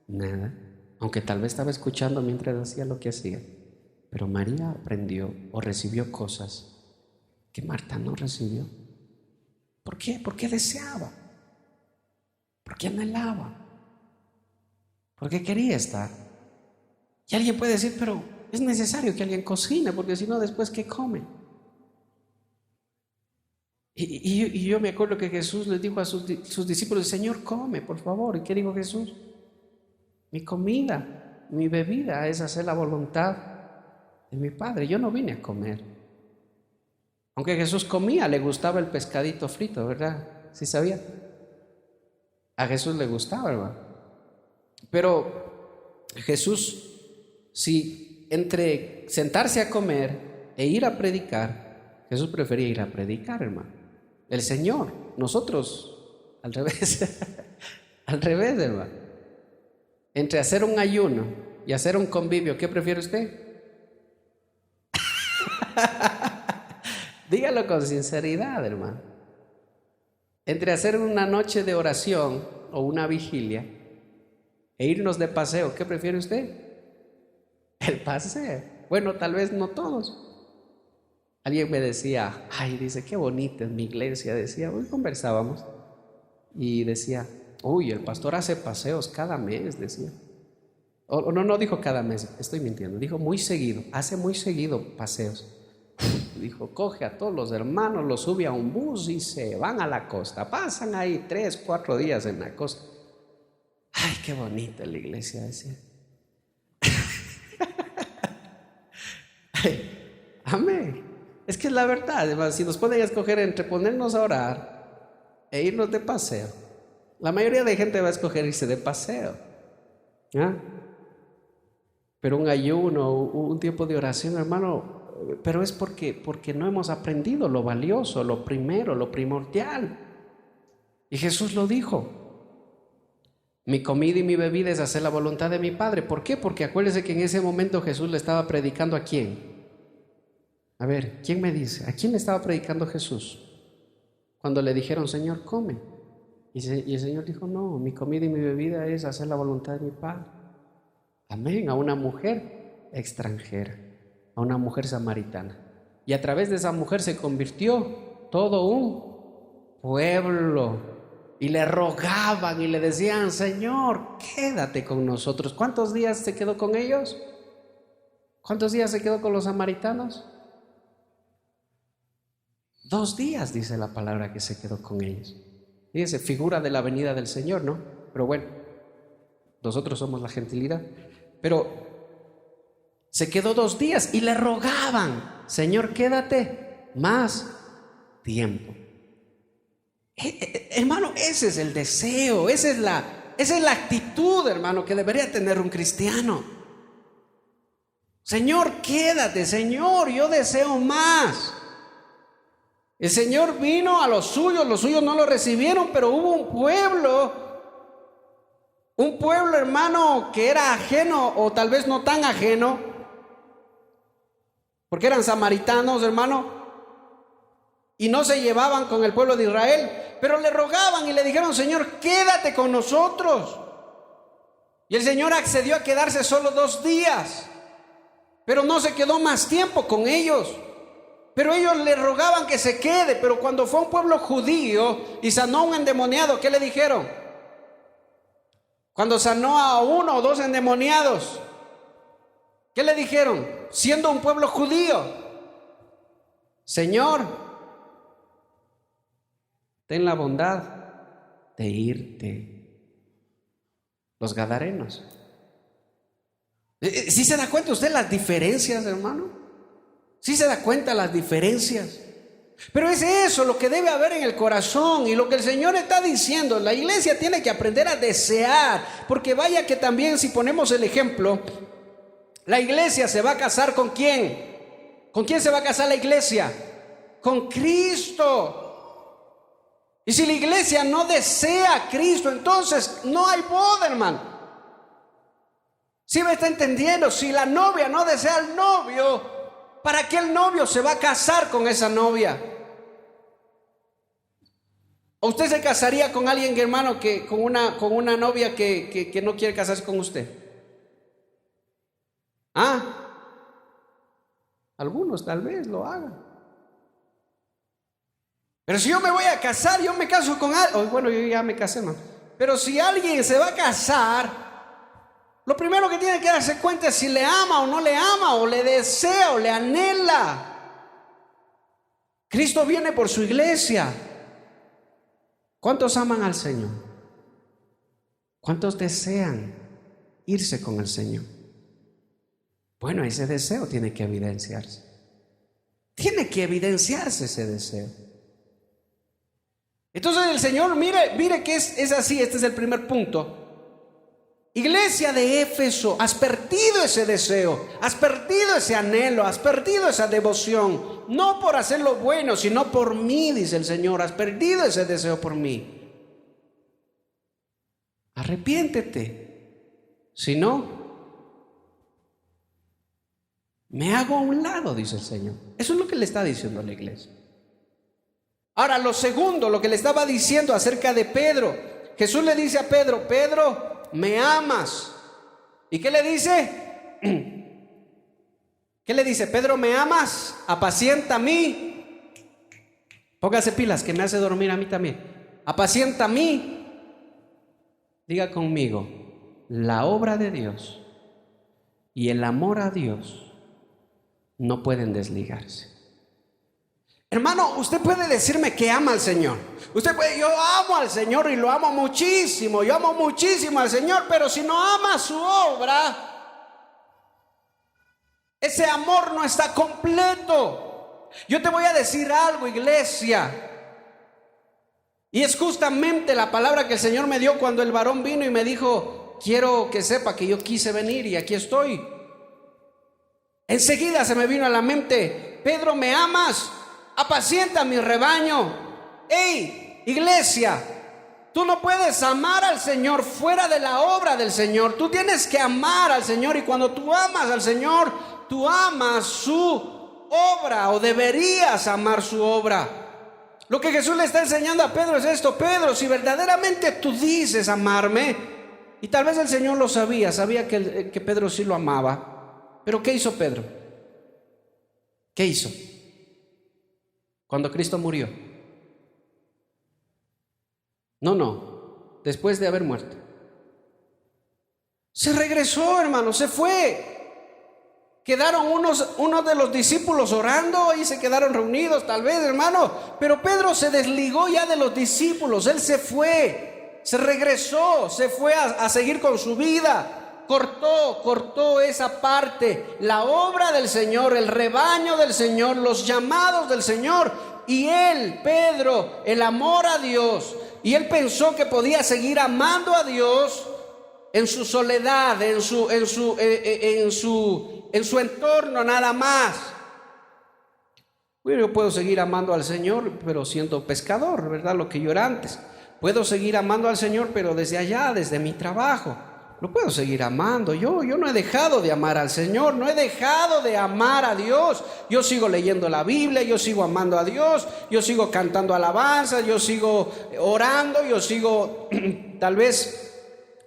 nada, aunque tal vez estaba escuchando mientras hacía lo que hacía. Pero María aprendió o recibió cosas que Marta no recibió. ¿Por qué? Porque deseaba, porque anhelaba, porque quería estar. Y alguien puede decir, pero es necesario que alguien cocine, porque si no, después ¿qué come? Y yo me acuerdo que Jesús les dijo a sus discípulos, Señor, come, por favor. ¿Y qué dijo Jesús? Mi comida, mi bebida es hacer la voluntad de mi Padre. Yo no vine a comer. Aunque Jesús comía, le gustaba el pescadito frito, ¿verdad? ¿Sí sabía? A Jesús le gustaba, hermano. Pero Jesús, si entre sentarse a comer e ir a predicar, Jesús prefería ir a predicar, hermano. El Señor, nosotros, al revés, al revés, hermano. Entre hacer un ayuno y hacer un convivio, ¿qué prefiere usted? Dígalo con sinceridad, hermano. Entre hacer una noche de oración o una vigilia e irnos de paseo, ¿qué prefiere usted? El paseo. Bueno, tal vez no todos. Alguien me decía, ay, dice, qué bonita es mi iglesia. Decía, hoy conversábamos y decía, uy, el pastor hace paseos cada mes, decía. O no dijo cada mes, estoy mintiendo, dijo muy seguido, hace muy seguido paseos. Dijo, coge a todos los hermanos, los sube a un bus y se van a la costa. Pasan ahí 3, 4 días en la costa. Ay, qué bonita la iglesia, decía. Ay, amén. Es que es la verdad, además, si nos pueden escoger entre ponernos a orar e irnos de paseo, la mayoría de gente va a escoger irse de paseo. ¿Ah? Pero un ayuno, un tiempo de oración, hermano, pero es porque no hemos aprendido lo valioso, lo primero, lo primordial. Y Jesús lo dijo. Mi comida y mi bebida es hacer la voluntad de mi Padre. ¿Por qué? Porque acuérdese que en ese momento Jesús le estaba predicando ¿a quién? A ver, ¿quién me dice? ¿A quién le estaba predicando Jesús? Cuando le dijeron, Señor, come. Y el Señor dijo, no, mi comida y mi bebida es hacer la voluntad de mi Padre. Amén, a una mujer extranjera, a una mujer samaritana. Y a través de esa mujer se convirtió todo un pueblo. Y le rogaban y le decían, Señor, quédate con nosotros. ¿Cuántos días se quedó con ellos? ¿Cuántos días se quedó con los samaritanos? 2 días, dice la palabra, que se quedó con ellos. Fíjense, figura de la venida del Señor, ¿no? Pero bueno, nosotros somos la gentilidad. Pero se quedó 2 días y le rogaban, Señor, quédate más tiempo. Hermano, ese es el deseo, esa es la actitud, hermano, que debería tener un cristiano. Señor, quédate, Señor, yo deseo más. El Señor vino a los suyos no lo recibieron, pero hubo un pueblo, hermano, que era ajeno o tal vez no tan ajeno, porque eran samaritanos, hermano, y no se llevaban con el pueblo de Israel, pero le rogaban y le dijeron, Señor, quédate con nosotros. Y el Señor accedió a quedarse solo 2 días, pero no se quedó más tiempo con ellos. Pero ellos le rogaban que se quede. Pero cuando fue un pueblo judío y sanó a un endemoniado, ¿qué le dijeron? Cuando sanó a 1 o 2 endemoniados, ¿qué le dijeron? Siendo un pueblo judío, Señor, ten la bondad de irte. Los gadarenos. ¿Sí se da cuenta usted las diferencias, hermano? ¿Sí se da cuenta las diferencias? Pero es eso lo que debe haber en el corazón, y lo que el Señor está diciendo. La iglesia tiene que aprender a desear, porque vaya que también, si ponemos el ejemplo, la iglesia se va a casar ¿con quién? ¿Con quién se va a casar la iglesia? Con Cristo. Y si la iglesia no desea a Cristo, entonces no hay boda, hermano. ¿Sí me está entendiendo? Si la novia no desea al novio, ¿para qué el novio se va a casar con esa novia? ¿O usted se casaría con alguien, hermano, que con una novia que no quiere casarse con usted? Algunos tal vez lo hagan. Pero si yo me voy a casar, yo me caso con alguien. Bueno, yo ya me casé, hermano. Pero si alguien se va a casar, lo primero que tiene que darse cuenta es si le ama o no le ama, o le desea o le anhela. Cristo viene por su iglesia. ¿Cuántos aman al Señor? ¿Cuántos desean irse con el Señor? Bueno, ese deseo tiene que evidenciarse. Tiene que evidenciarse ese deseo. Entonces el Señor, mire que es así. Este es el primer punto. Iglesia de Éfeso, has perdido ese deseo, has perdido ese anhelo, has perdido esa devoción. No por hacer lo bueno, sino por mí, dice el Señor. Has perdido ese deseo por mí. Arrepiéntete. Si no, me hago a un lado, dice el Señor. Eso es lo que le está diciendo a la iglesia. Ahora, lo segundo, lo que le estaba diciendo acerca de Pedro. Jesús le dice a Pedro: Pedro, ¿me amas? ¿Y qué le dice? ¿Qué le dice? Pedro, ¿me amas? Apacienta a mí. Póngase pilas, que me hace dormir a mí también. Apacienta a mí. Diga conmigo: la obra de Dios y el amor a Dios no pueden desligarse. Hermano, usted puede decirme que ama al Señor. Yo amo al Señor y lo amo muchísimo. Yo amo muchísimo al Señor, pero si no ama su obra, ese amor no está completo. Yo te voy a decir algo, iglesia, y es justamente la palabra que el Señor me dio cuando el varón vino y me dijo: quiero que sepa que yo quise venir y aquí estoy. Enseguida se me vino a la mente: Pedro, ¿me amas? Apacienta mi rebaño. Hey, iglesia, tú no puedes amar al Señor fuera de la obra del Señor. Tú tienes que amar al Señor, y cuando tú amas al Señor, tú amas su obra, o deberías amar su obra. Lo que Jesús le está enseñando a Pedro es esto: Pedro, si verdaderamente tú dices amarme, y tal vez el Señor lo sabía que Pedro sí lo amaba, pero ¿qué hizo Pedro? ¿Qué hizo cuando Cristo murió? No, después de haber muerto, se regresó, hermano, se fue. Quedaron unos de los discípulos orando y se quedaron reunidos, tal vez, hermano. Pero Pedro se desligó ya de los discípulos. Él se fue, se regresó, se fue a seguir con su vida. Cortó esa parte, la obra del Señor, el rebaño del Señor, los llamados del Señor. Y él, Pedro, el amor a Dios. Y él pensó que podía seguir amando a Dios en su soledad, en su entorno, nada más. Bueno, yo puedo seguir amando al Señor, pero siendo pescador, ¿verdad? Lo que yo era antes. Puedo seguir amando al Señor, pero desde allá, desde mi trabajo. Lo puedo seguir amando. Yo no he dejado de amar al Señor, no he dejado de amar a Dios. Yo sigo leyendo la Biblia, yo sigo amando a Dios, yo sigo cantando alabanzas, yo sigo orando, yo sigo tal vez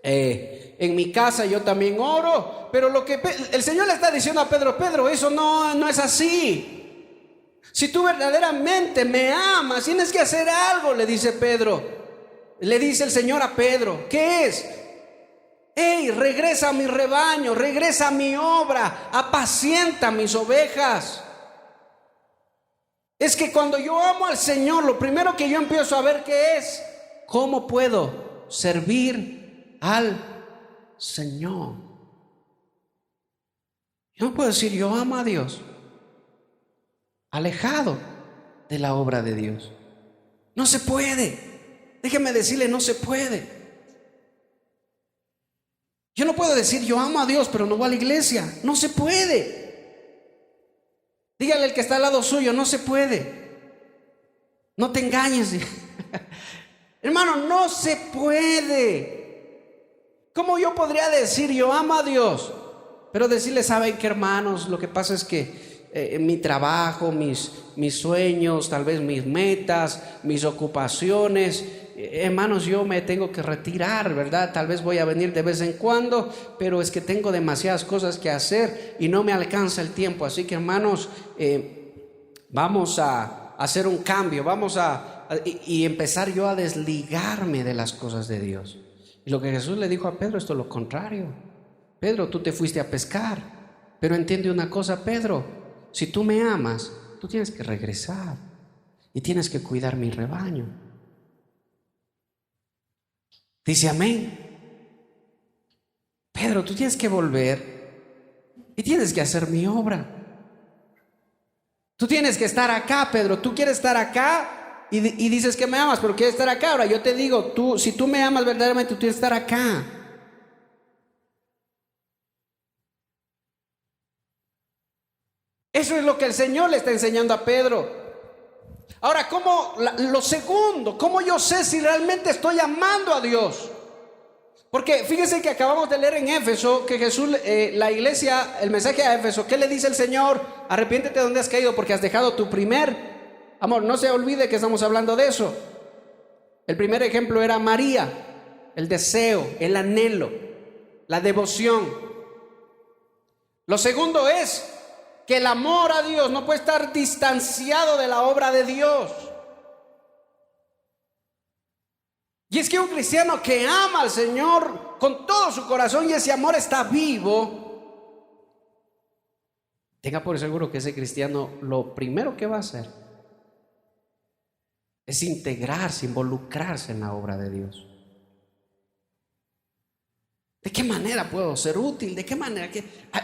en mi casa yo también oro. Pero lo que el Señor le está diciendo a Pedro: Pedro, eso no es así. Si tú verdaderamente me amas, tienes que hacer algo, le dice Pedro. Le dice el Señor a Pedro: ¿qué es? Hey, regresa a mi rebaño, regresa a mi obra, apacienta mis ovejas. Es que cuando yo amo al Señor, lo primero que yo empiezo a ver que es: ¿cómo puedo servir al Señor? Yo no puedo decir yo amo a Dios alejado. de la obra de Dios. No se puede. Déjeme decirle, no se puede. Yo no puedo decir yo amo a Dios pero no voy a la iglesia. No se puede. Dígale al que está al lado suyo, no se puede. No te engañes. Hermano, no se puede. ¿Cómo yo podría decir yo amo a Dios? Pero decirle, ¿saben qué, hermanos? Lo que pasa es que mi trabajo, mis sueños, tal vez mis metas, mis ocupaciones, hermanos, yo me tengo que retirar, ¿verdad? Tal vez voy a venir de vez en cuando, pero es que tengo demasiadas cosas que hacer y no me alcanza el tiempo. Así que, hermanos, vamos a hacer un cambio, y empezar yo a desligarme de las cosas de Dios. Y lo que Jesús le dijo a Pedro es todo lo contrario. Pedro, tú te fuiste a pescar, pero entiende una cosa, Pedro, si tú me amas, tú tienes que regresar y tienes que cuidar mi rebaño. Dice amén. Pedro, tú tienes que volver y tienes que hacer mi obra. Tú tienes que estar acá, Pedro. Tú quieres estar acá y dices que me amas, pero quieres estar acá. Ahora yo te digo, si tú me amas verdaderamente, tú tienes que estar acá. Eso es lo que el Señor le está enseñando a Pedro. Ahora, lo segundo, ¿cómo yo sé si realmente estoy amando a Dios? Porque fíjense que acabamos de leer en Éfeso que Jesús, la iglesia, el mensaje a Éfeso, ¿qué le dice el Señor? Arrepiéntete de donde has caído porque has dejado tu primer amor. No se olvide que estamos hablando de eso. El primer ejemplo era María, el deseo, el anhelo, la devoción. Lo segundo es que el amor a Dios no puede estar distanciado de la obra de Dios. Y es que un cristiano que ama al Señor con todo su corazón y ese amor está vivo, tenga por seguro que ese cristiano lo primero que va a hacer es integrarse, involucrarse en la obra de Dios. ¿De qué manera puedo ser útil? ¿De qué manera?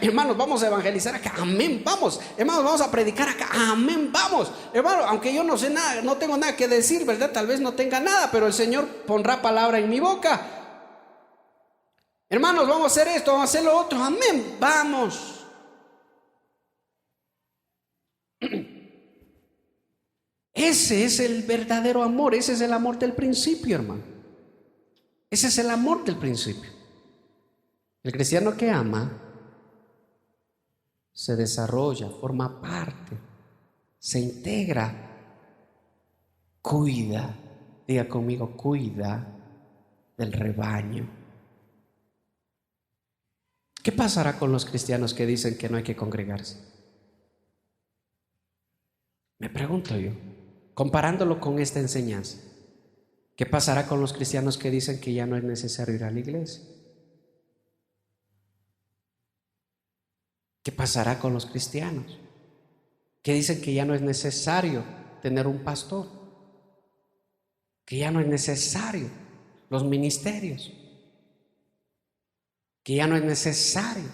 Hermanos, vamos a evangelizar acá. Amén, vamos. Hermanos, vamos a predicar acá. Amén, vamos. Hermano, aunque yo no sé nada, no tengo nada que decir, ¿verdad? Tal vez no tenga nada, pero el Señor pondrá palabra en mi boca. Hermanos, vamos a hacer esto, vamos a hacer lo otro. Amén, vamos. Ese es el verdadero amor. Ese es el amor del principio, hermano. Ese es el amor del principio. El cristiano que ama se desarrolla, forma parte, se integra, cuida, diga conmigo, cuida del rebaño. ¿Qué pasará con los cristianos que dicen que no hay que congregarse? Me pregunto yo, comparándolo con esta enseñanza, ¿qué pasará con los cristianos que dicen que ya no es necesario ir a la iglesia? ¿Qué pasará con los cristianos que dicen que ya no es necesario tener un pastor? Que ya no es necesario los ministerios. Que ya no es necesario.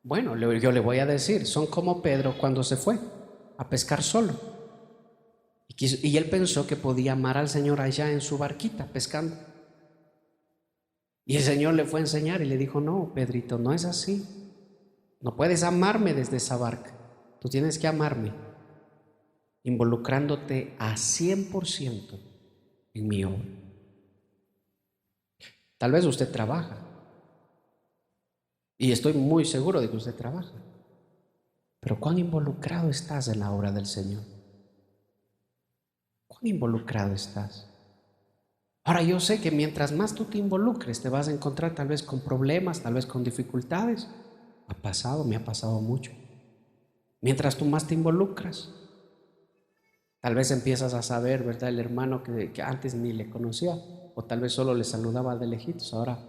Bueno, yo le voy a decir, son como Pedro cuando se fue a pescar solo. Y él pensó que podía amar al Señor allá en su barquita pescando. Y el Señor le fue a enseñar y le dijo, no, Pedrito, no es así. No puedes amarme desde esa barca. Tú tienes que amarme involucrándote a 100% en mi obra. Tal vez usted trabaja. Y estoy muy seguro de que usted trabaja. Pero ¿cuán involucrado estás en la obra del Señor? ¿Cuán involucrado estás? Ahora yo sé que mientras más tú te involucres, te vas a encontrar tal vez con problemas, tal vez con dificultades. Me ha pasado mucho. Mientras tú más te involucras, tal vez empiezas a saber, ¿verdad? El hermano que antes ni le conocía, o tal vez solo le saludaba de lejitos, ahora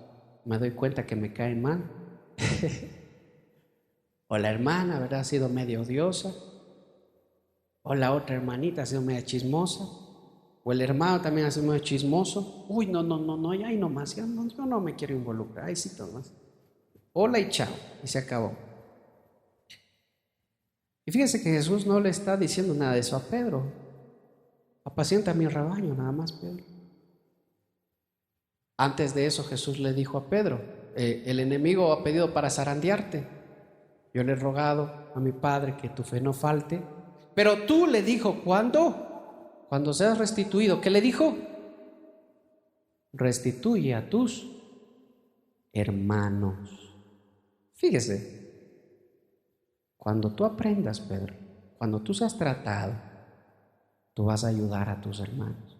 me doy cuenta que me cae mal. O la hermana, ¿verdad? Ha sido medio odiosa, o la otra hermanita ha sido media chismosa, o el hermano también ha sido medio chismoso. Uy, no, ya ahí nomás, yo no me quiero involucrar, ahí sí nomás. Hola y chao, y se acabó. Y fíjense que Jesús no le está diciendo nada de eso a Pedro. Apacienta mi rebaño, nada más, Pedro. Antes de eso Jesús le dijo a Pedro, el enemigo ha pedido para zarandearte. Yo le he rogado a mi Padre que tu fe no falte. Pero tú, le dijo, ¿cuándo? Cuando seas restituido. ¿Qué le dijo? Restituye a tus hermanos. Fíjese, cuando tú aprendas, Pedro, cuando tú seas tratado, tú vas a ayudar a tus hermanos.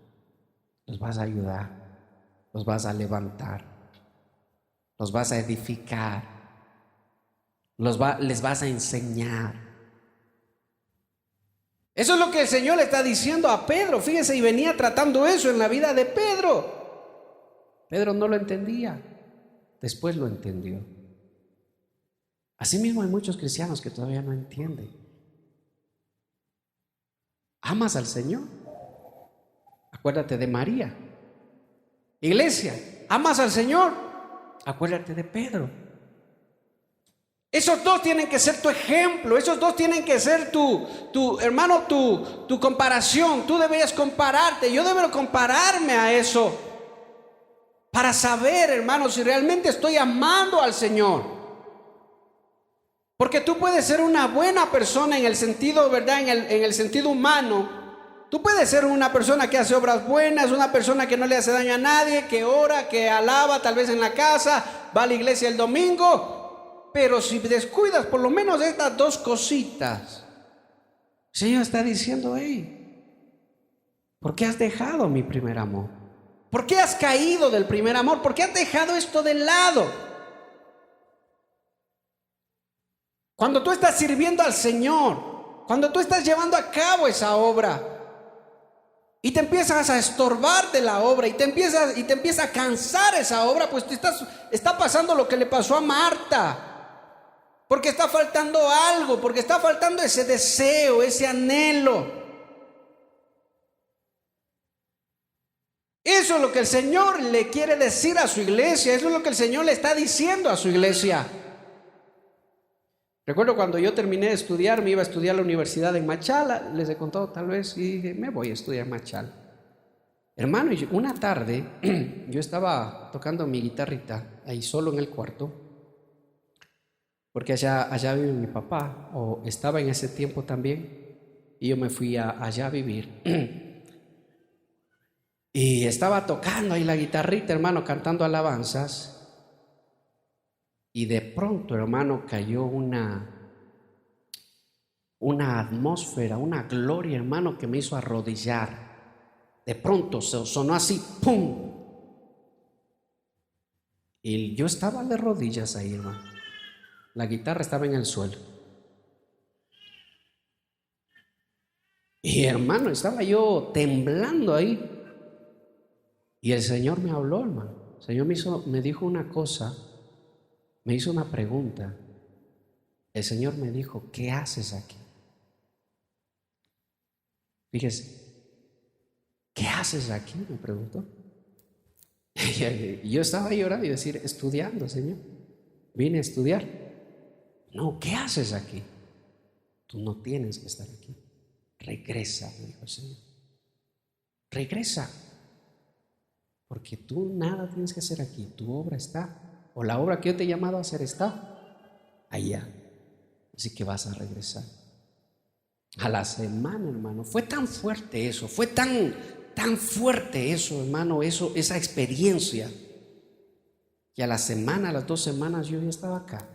Los vas a ayudar. Los vas a levantar, los vas a edificar, les vas a enseñar. Eso es lo que el Señor le está diciendo a Pedro. Fíjese, y venía tratando eso en la vida de Pedro. Pedro no lo entendía, después lo entendió. Asimismo hay muchos cristianos que todavía no entienden. ¿Amas al Señor? Acuérdate de María. Iglesia, ¿amas al Señor? Acuérdate de Pedro. Esos dos tienen que ser tu ejemplo. Esos dos tienen que ser tu hermano, tu comparación. Tú deberías compararte. Yo debo compararme a eso para saber, hermano, si realmente estoy amando al Señor. Porque tú puedes ser una buena persona en el sentido, ¿verdad? En el sentido humano. Tú puedes ser una persona que hace obras buenas, una persona que no le hace daño a nadie, que ora, que alaba, tal vez en la casa, va a la iglesia el domingo. Pero si descuidas por lo menos estas dos cositas, el Señor está diciendo, hey, ¿por qué has dejado mi primer amor? ¿Por qué has caído del primer amor? ¿Por qué has dejado esto de lado? Cuando tú estás sirviendo al Señor, cuando tú estás llevando a cabo esa obra, y te empiezas a estorbar de la obra y te empieza a cansar esa obra, pues está pasando lo que le pasó a Marta. Porque está faltando algo, porque está faltando ese deseo, ese anhelo. Eso es lo que el Señor le quiere decir a su iglesia, eso es lo que el Señor le está diciendo a su iglesia. Recuerdo cuando yo terminé de estudiar, me iba a estudiar a la universidad en Machala, les he contado tal vez, y dije, me voy a estudiar Machala. Hermano, una tarde yo estaba tocando mi guitarrita ahí solo en el cuarto, porque allá vive mi papá, o estaba en ese tiempo también, y yo me fui allá a vivir. Y estaba tocando ahí la guitarrita, hermano, cantando alabanzas. Y de pronto, hermano, cayó una atmósfera, una gloria, hermano, que me hizo arrodillar. De pronto sonó así, ¡pum! Y yo estaba de rodillas ahí, hermano. La guitarra estaba en el suelo. Y hermano, estaba yo temblando ahí. Y el Señor me habló, hermano. El Señor me dijo una cosa. Me hizo una pregunta. El Señor me dijo, ¿qué haces aquí? Fíjese, ¿qué haces aquí? Me preguntó. Y yo estaba llorando y decir, estudiando, Señor. Vine a estudiar. No, ¿qué haces aquí? Tú no tienes que estar aquí. Regresa, me dijo el Señor. Regresa. Porque tú nada tienes que hacer aquí. Tu obra está. O la obra que yo te he llamado a hacer está allá. Así que vas a regresar. A la semana, hermano. Fue tan fuerte eso. Fue tan fuerte eso, hermano. Esa experiencia. Que a la semana, a las 2 semanas yo ya estaba acá.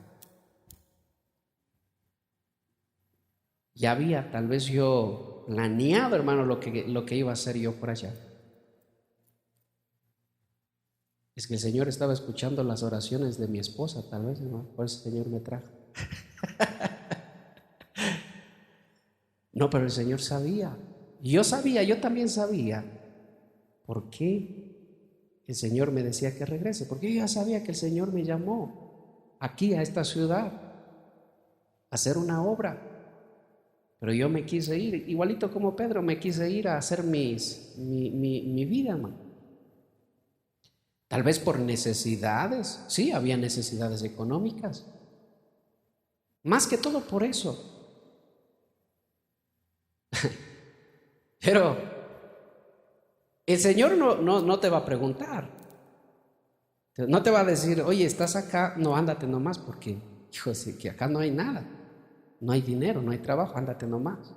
Ya había tal vez yo planeado, hermano, lo que iba a hacer yo por allá. Es que el Señor estaba escuchando las oraciones de mi esposa, tal vez, hermano, por eso el Señor me trajo. No, pero el Señor sabía. Y yo sabía, yo también sabía por qué el Señor me decía que regrese. Porque yo ya sabía que el Señor me llamó aquí a esta ciudad a hacer una obra. Pero yo me quise ir, igualito como Pedro, me quise ir a hacer mi vida, hermano. Tal vez por necesidades, sí, había necesidades económicas. Más que todo por eso. Pero El Señor no te va a preguntar. No te va a decir, oye, estás acá, no, ándate nomás, porque, hijo, sí, que acá no hay nada. No hay dinero, no hay trabajo, ándate nomás.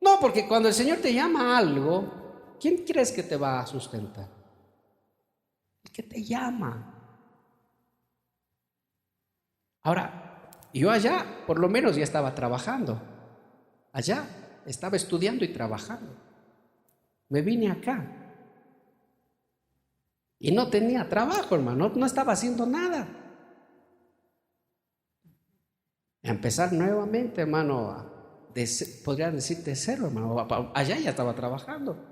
No, porque cuando el Señor te llama a algo, ¿quién crees que te va a sustentar? El que te llama. Ahora, yo allá, por lo menos ya estaba trabajando. Allá estaba estudiando y trabajando. Me vine acá y no tenía trabajo, hermano, no estaba haciendo nada. A empezar nuevamente, hermano, podría decir de cero, hermano. Allá ya estaba trabajando.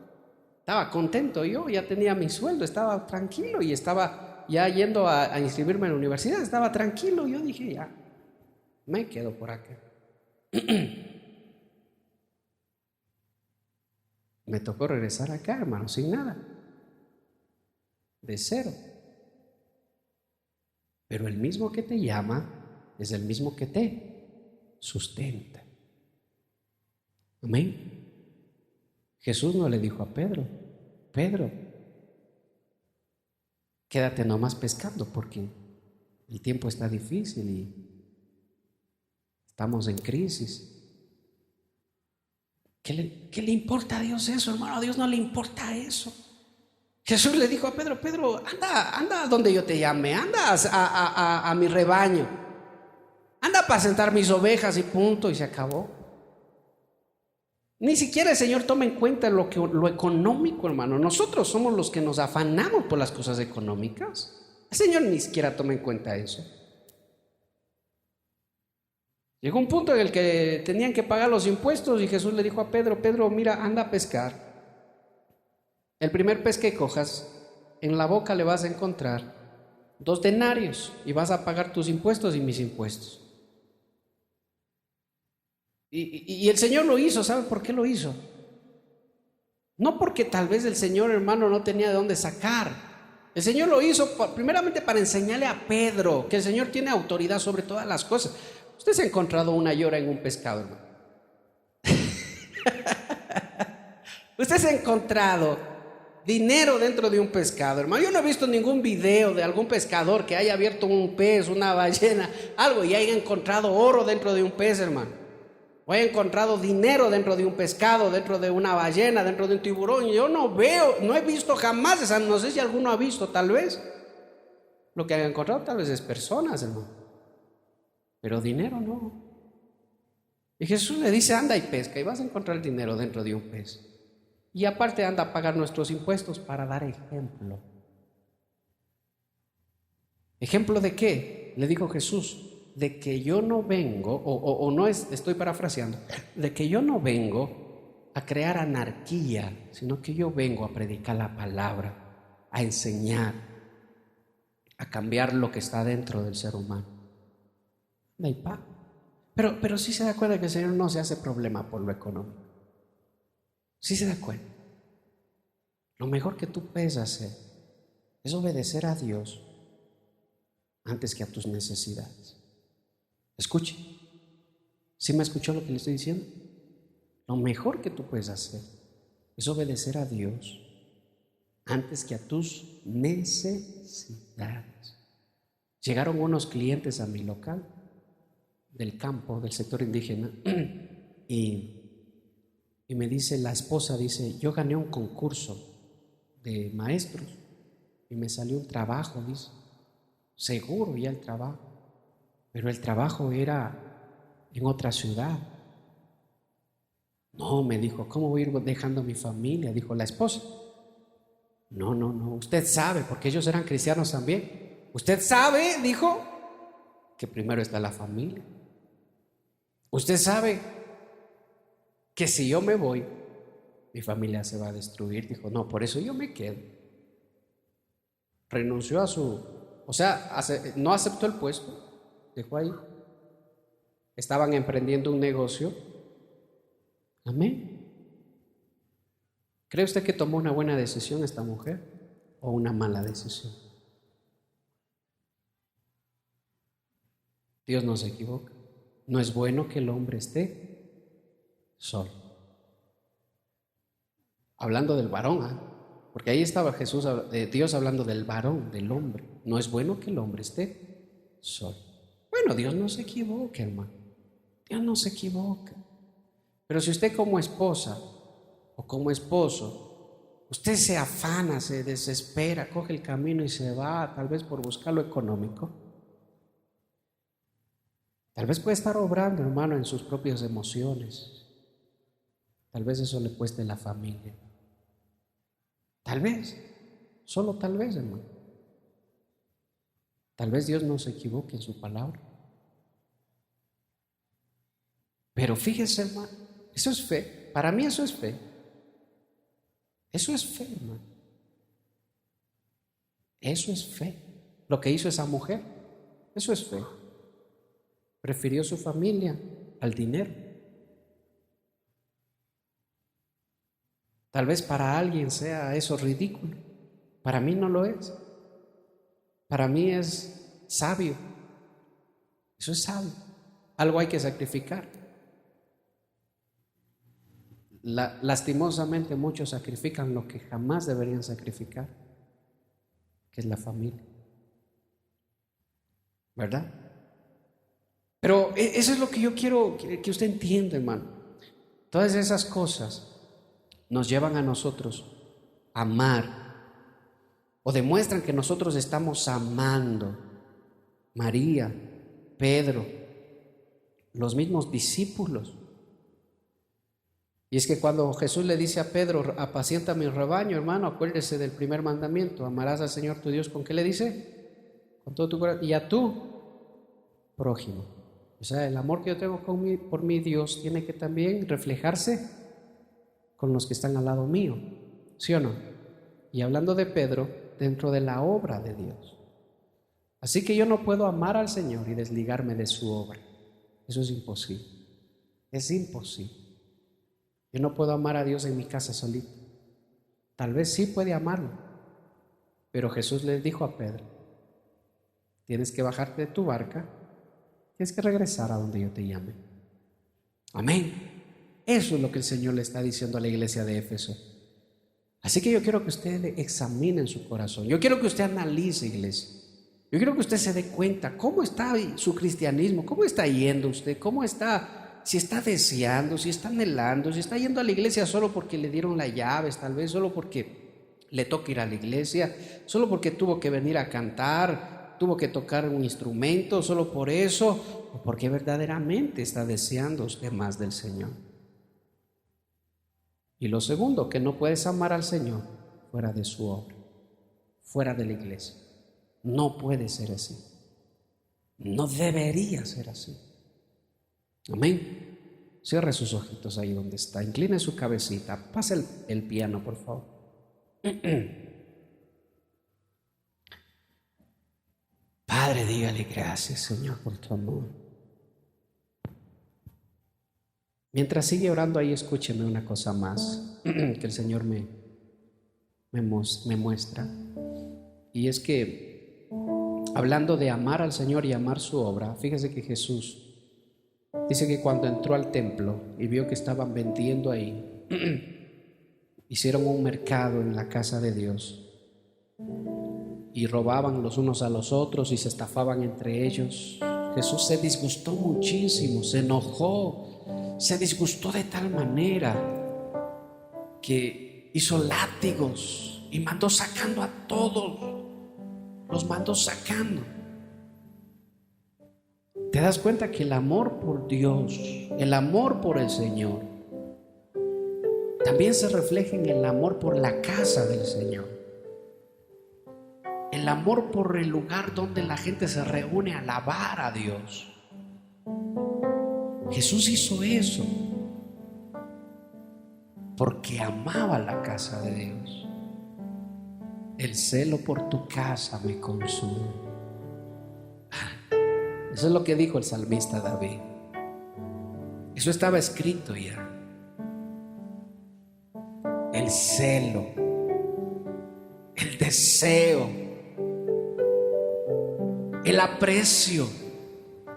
Estaba contento yo, ya tenía mi sueldo, estaba tranquilo y estaba ya yendo a inscribirme en la universidad, estaba tranquilo. Yo dije, ya, me quedo por acá. Me tocó regresar acá, hermano, sin nada, de cero. Pero el mismo que te llama es el mismo que te sustenta. Amén. Jesús no le dijo a Pedro, Pedro, quédate nomás pescando porque el tiempo está difícil y estamos en crisis. ¿Qué le importa a Dios eso, hermano? A Dios no le importa eso. Jesús le dijo a Pedro, Pedro, anda donde yo te llame, anda a mi rebaño, anda para sentar mis ovejas y punto, y se acabó. Ni siquiera el Señor toma en cuenta lo económico, hermano. Nosotros somos los que nos afanamos por las cosas económicas. El Señor ni siquiera toma en cuenta eso. Llegó un punto en el que tenían que pagar los impuestos y Jesús le dijo a Pedro, Pedro, mira, anda a pescar. El primer pez que cojas, en la boca le vas a encontrar 2 denarios y vas a pagar tus impuestos y mis impuestos. Y el Señor lo hizo, ¿sabe por qué lo hizo? No porque tal vez el Señor, hermano, no tenía de dónde sacar. El Señor lo hizo primeramente para enseñarle a Pedro que el Señor tiene autoridad sobre todas las cosas. Usted se ha encontrado una llora en un pescado, hermano. Usted se ha encontrado dinero dentro de un pescado, hermano. Yo no he visto ningún video de algún pescador que haya abierto un pez, una ballena, algo, y haya encontrado oro dentro de un pez, hermano. O haya encontrado dinero dentro de un pescado, dentro de una ballena, dentro de un tiburón. Yo no veo, no he visto jamás, no sé si alguno ha visto, tal vez. Lo que haya encontrado tal vez es personas, hermano. Pero dinero no. Y Jesús le dice, anda y pesca y vas a encontrar dinero dentro de un pez. Y aparte anda a pagar nuestros impuestos para dar ejemplo. ¿Ejemplo de qué? Le dijo Jesús, de que yo no vengo, o no estoy parafraseando, de que yo no vengo a crear anarquía, sino que yo vengo a predicar la palabra, a enseñar, a cambiar lo que está dentro del ser humano. No hay paz. Pero sí se da cuenta que el Señor no se hace problema por lo económico. Sí se da cuenta. Lo mejor que tú puedes hacer es obedecer a Dios antes que a tus necesidades. Escuche. ¿Sí me escuchó lo que le estoy diciendo? Lo mejor que tú puedes hacer es obedecer a Dios antes que a tus necesidades. Llegaron unos clientes a mi local del campo, del sector indígena, y me dice la esposa, dice, yo gané un concurso de maestros y me salió un trabajo, dice, seguro ya el trabajo, pero el trabajo era en otra ciudad. No, me dijo, ¿cómo voy a ir dejando a mi familia? Dijo la esposa. No, usted sabe, porque ellos eran cristianos también. Usted sabe, dijo, que primero está la familia. Usted sabe que si yo me voy, mi familia se va a destruir. Dijo, no, por eso yo me quedo. Renunció a no aceptó el puesto, dejó ahí. Estaban emprendiendo un negocio. Amén. ¿Cree usted que tomó una buena decisión esta mujer o una mala decisión? Dios no se equivoca. No es bueno que el hombre esté solo. Hablando del varón, Porque ahí estaba Dios hablando del varón, del hombre. No es bueno que el hombre esté solo. Bueno, Dios no se equivoca, hermano. Dios no se equivoca. Pero si usted como esposa o como esposo, usted se afana, se desespera, coge el camino y se va, tal vez por buscar lo económico, tal vez puede estar obrando, hermano, en sus propias emociones. Tal vez eso le cueste la familia. Tal vez, solo tal vez, hermano. Tal vez Dios no se equivoque en su palabra. Pero fíjese, hermano, eso es fe. Para mí eso es fe. Eso es fe, hermano. Eso es fe. Lo que hizo esa mujer, eso es fe. Prefirió su familia al dinero. Tal vez para alguien sea eso ridículo. Para mí no lo es. Para mí es sabio. Eso es sabio. Algo hay que sacrificar. Lastimosamente muchos sacrifican lo que jamás deberían sacrificar, que es la familia. ¿Verdad? Pero eso es lo que yo quiero que usted entienda, hermano. Todas esas cosas nos llevan a nosotros a amar, o demuestran que nosotros estamos amando. María, Pedro, los mismos discípulos. Y es que cuando Jesús le dice a Pedro, apacienta mi rebaño, hermano, acuérdese del primer mandamiento, amarás al Señor tu Dios, ¿con qué le dice? Con todo tu corazón, y a tu prójimo. O sea, el amor que yo tengo por mi Dios tiene que también reflejarse con los que están al lado mío, ¿sí o no? Y hablando de Pedro, dentro de la obra de Dios. Así que yo no puedo amar al Señor y desligarme de su obra. Eso es imposible. Es imposible. Yo no puedo amar a Dios en mi casa solito. Tal vez sí puede amarlo, pero Jesús le dijo a Pedro, tienes que bajarte de tu barca, tienes que regresar a donde yo te llame. Amén. Eso es lo que el Señor le está diciendo a la iglesia de Éfeso. Así que yo quiero que usted examine en su corazón. Yo quiero que usted analice, iglesia. Yo quiero que usted se dé cuenta cómo está su cristianismo, cómo está yendo usted, cómo está, si está deseando, si está anhelando, si está yendo a la iglesia solo porque le dieron las llaves, tal vez solo porque le toca ir a la iglesia, solo porque tuvo que venir a cantar, tuvo que tocar un instrumento, solo por eso, o porque verdaderamente está deseando usted más del Señor. Y lo segundo, que no puedes amar al Señor fuera de su obra, fuera de la iglesia. No puede ser así. No debería ser así. Amén. Cierre sus ojitos ahí donde está. Incline su cabecita. Pase el piano, por favor. Padre, dígale gracias, Señor, por tu amor. Mientras sigue orando ahí, escúcheme una cosa más que el Señor me muestra. Y es que hablando de amar al Señor y amar su obra, fíjese que Jesús dice que cuando entró al templo y vio que estaban vendiendo ahí, hicieron un mercado en la casa de Dios y robaban los unos a los otros y se estafaban entre ellos. Jesús se disgustó muchísimo, se enojó, se disgustó de tal manera que hizo látigos y mandó sacando a todos. Los mandó sacando. Te das cuenta que el amor por Dios, el amor por el Señor, también se refleja en el amor por la casa del Señor. El amor por el lugar donde la gente se reúne a alabar a Dios. Jesús hizo eso porque amaba la casa de Dios. El celo por tu casa me consume. Eso es lo que dijo el salmista David. Eso estaba escrito ya. El celo, el deseo, el aprecio,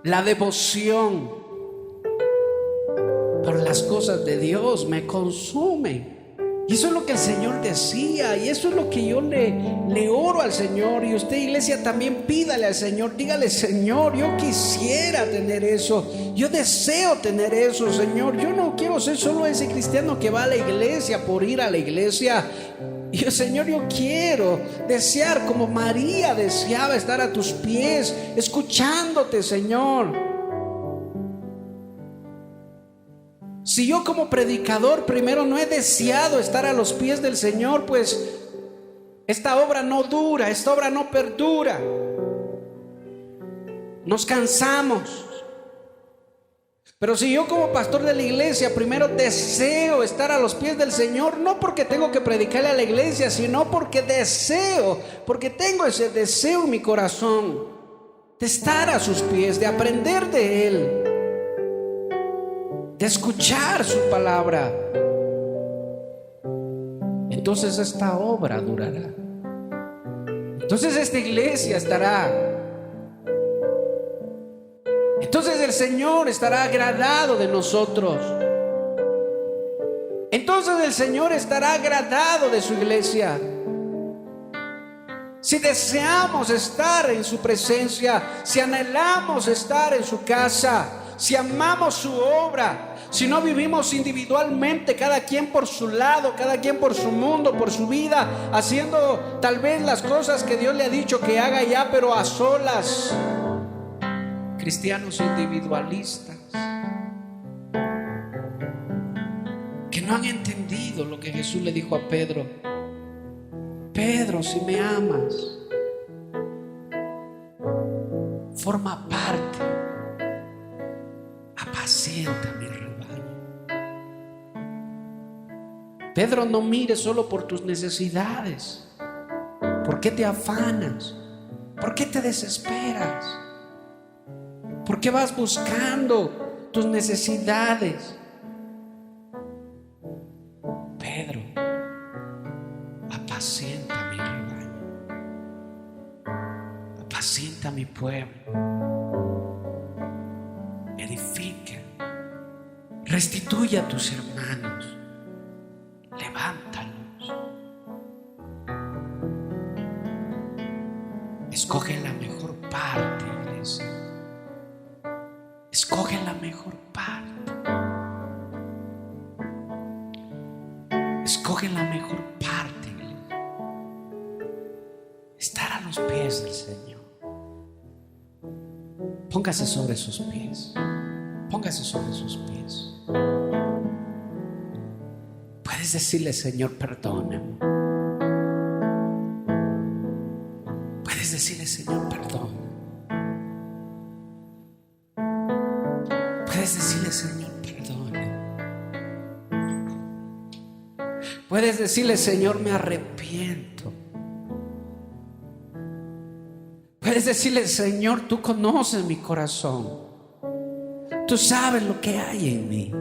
la devoción por las cosas de Dios me consumen. Y eso es lo que el Señor decía, y eso es lo que yo le oro al Señor. Y usted, iglesia, también pídale al Señor, dígale: Señor, yo quisiera tener eso, yo deseo tener eso, Señor. Yo no quiero ser solo ese cristiano que va a la iglesia por ir a la iglesia. Y Señor, yo quiero desear como María deseaba estar a tus pies, escuchándote, Señor. Si yo como predicador primero no he deseado estar a los pies del Señor, pues esta obra no dura, esta obra no perdura. Nos cansamos. Pero si yo como pastor de la iglesia primero deseo estar a los pies del Señor, no porque tengo que predicarle a la iglesia, sino porque deseo, porque tengo ese deseo en mi corazón de estar a sus pies, de aprender de Él, de escuchar su palabra, entonces esta obra durará. Entonces esta iglesia estará. Entonces el Señor estará agradado de nosotros. Entonces el Señor estará agradado de su iglesia. Si deseamos estar en su presencia, si anhelamos estar en su casa, si amamos su obra, si no vivimos individualmente, cada quien por su lado, cada quien por su mundo, por su vida, haciendo tal vez las cosas que Dios le ha dicho que haga ya, pero a solas. Cristianos individualistas que no han entendido lo que Jesús le dijo a Pedro: Pedro, si me amas, forma parte, apacienta mi rebaño. Pedro, no mires solo por tus necesidades. ¿Por qué te afanas? ¿Por qué te desesperas? ¿Por qué vas buscando tus necesidades? Pedro, apacienta mi rebaño, apacienta mi pueblo, edifica, restituye a tus hermanos, levántalos. Escoge la mejor parte, iglesia. Escoge la mejor parte. Escoge la mejor parte, iglesia. Estar a los pies del Señor. Póngase sobre sus pies. Póngase sobre sus pies. Puedes decirle: Señor, perdóname. Puedes decirle: Señor, perdóname. Puedes decirle: Señor, perdóname. Puedes decirle: Señor, me arrepiento. Puedes decirle: Señor, tú conoces mi corazón. Tú sabes lo que hay en mí.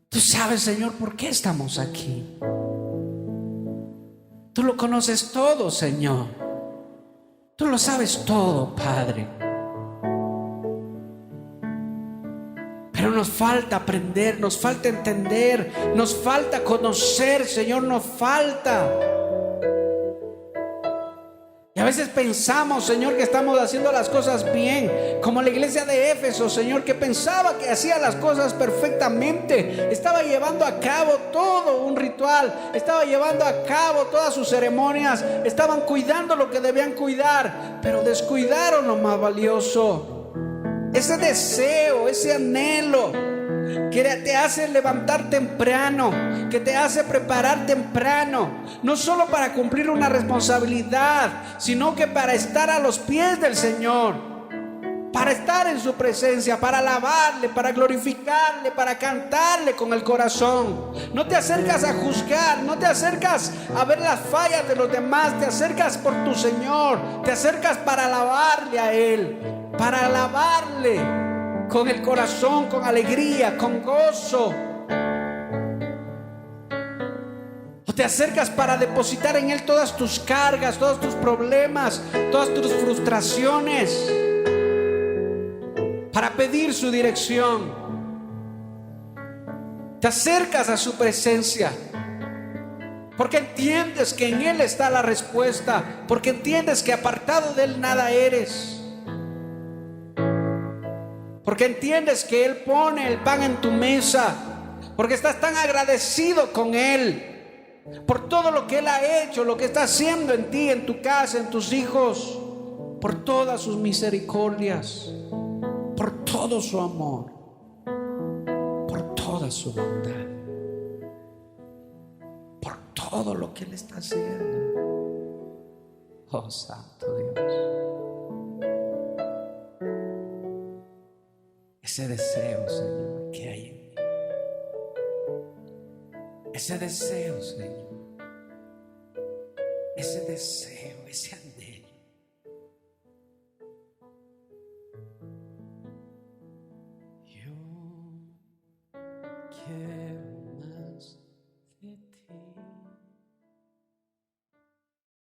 Tú sabes, Señor, por qué estamos aquí. Tú lo conoces todo, Señor. Tú lo sabes todo, Padre. Pero nos falta aprender, nos falta entender, nos falta conocer, Señor, nos falta. Y a veces pensamos, Señor, que estamos haciendo las cosas bien, como la iglesia de Éfeso, Señor, que pensaba que hacía las cosas perfectamente, estaba llevando a cabo todo un ritual, estaba llevando a cabo todas sus ceremonias, estaban cuidando lo que debían cuidar, pero descuidaron lo más valioso. Ese deseo, ese anhelo que te hace levantar temprano, que te hace preparar temprano, no solo para cumplir una responsabilidad, sino que para estar a los pies del Señor, para estar en su presencia, para alabarle, para glorificarle, para cantarle con el corazón. No te acercas a juzgar, no te acercas a ver las fallas de los demás, te acercas por tu Señor, te acercas para alabarle a Él, para alabarle con el corazón, con alegría, con gozo. O te acercas para depositar en Él todas tus cargas, todos tus problemas, todas tus frustraciones, para pedir su dirección. Te acercas a su presencia porque entiendes que en Él está la respuesta, porque entiendes que apartado de Él nada eres, porque entiendes que Él pone el pan en tu mesa, porque estás tan agradecido con Él por todo lo que Él ha hecho, lo que está haciendo en ti, en tu casa, en tus hijos, por todas sus misericordias, por todo su amor, por toda su bondad, por todo lo que Él está haciendo. Oh, Santo Dios. Ese deseo, Señor, que hay en mí. Ese deseo, Señor. Ese deseo, ese anhelo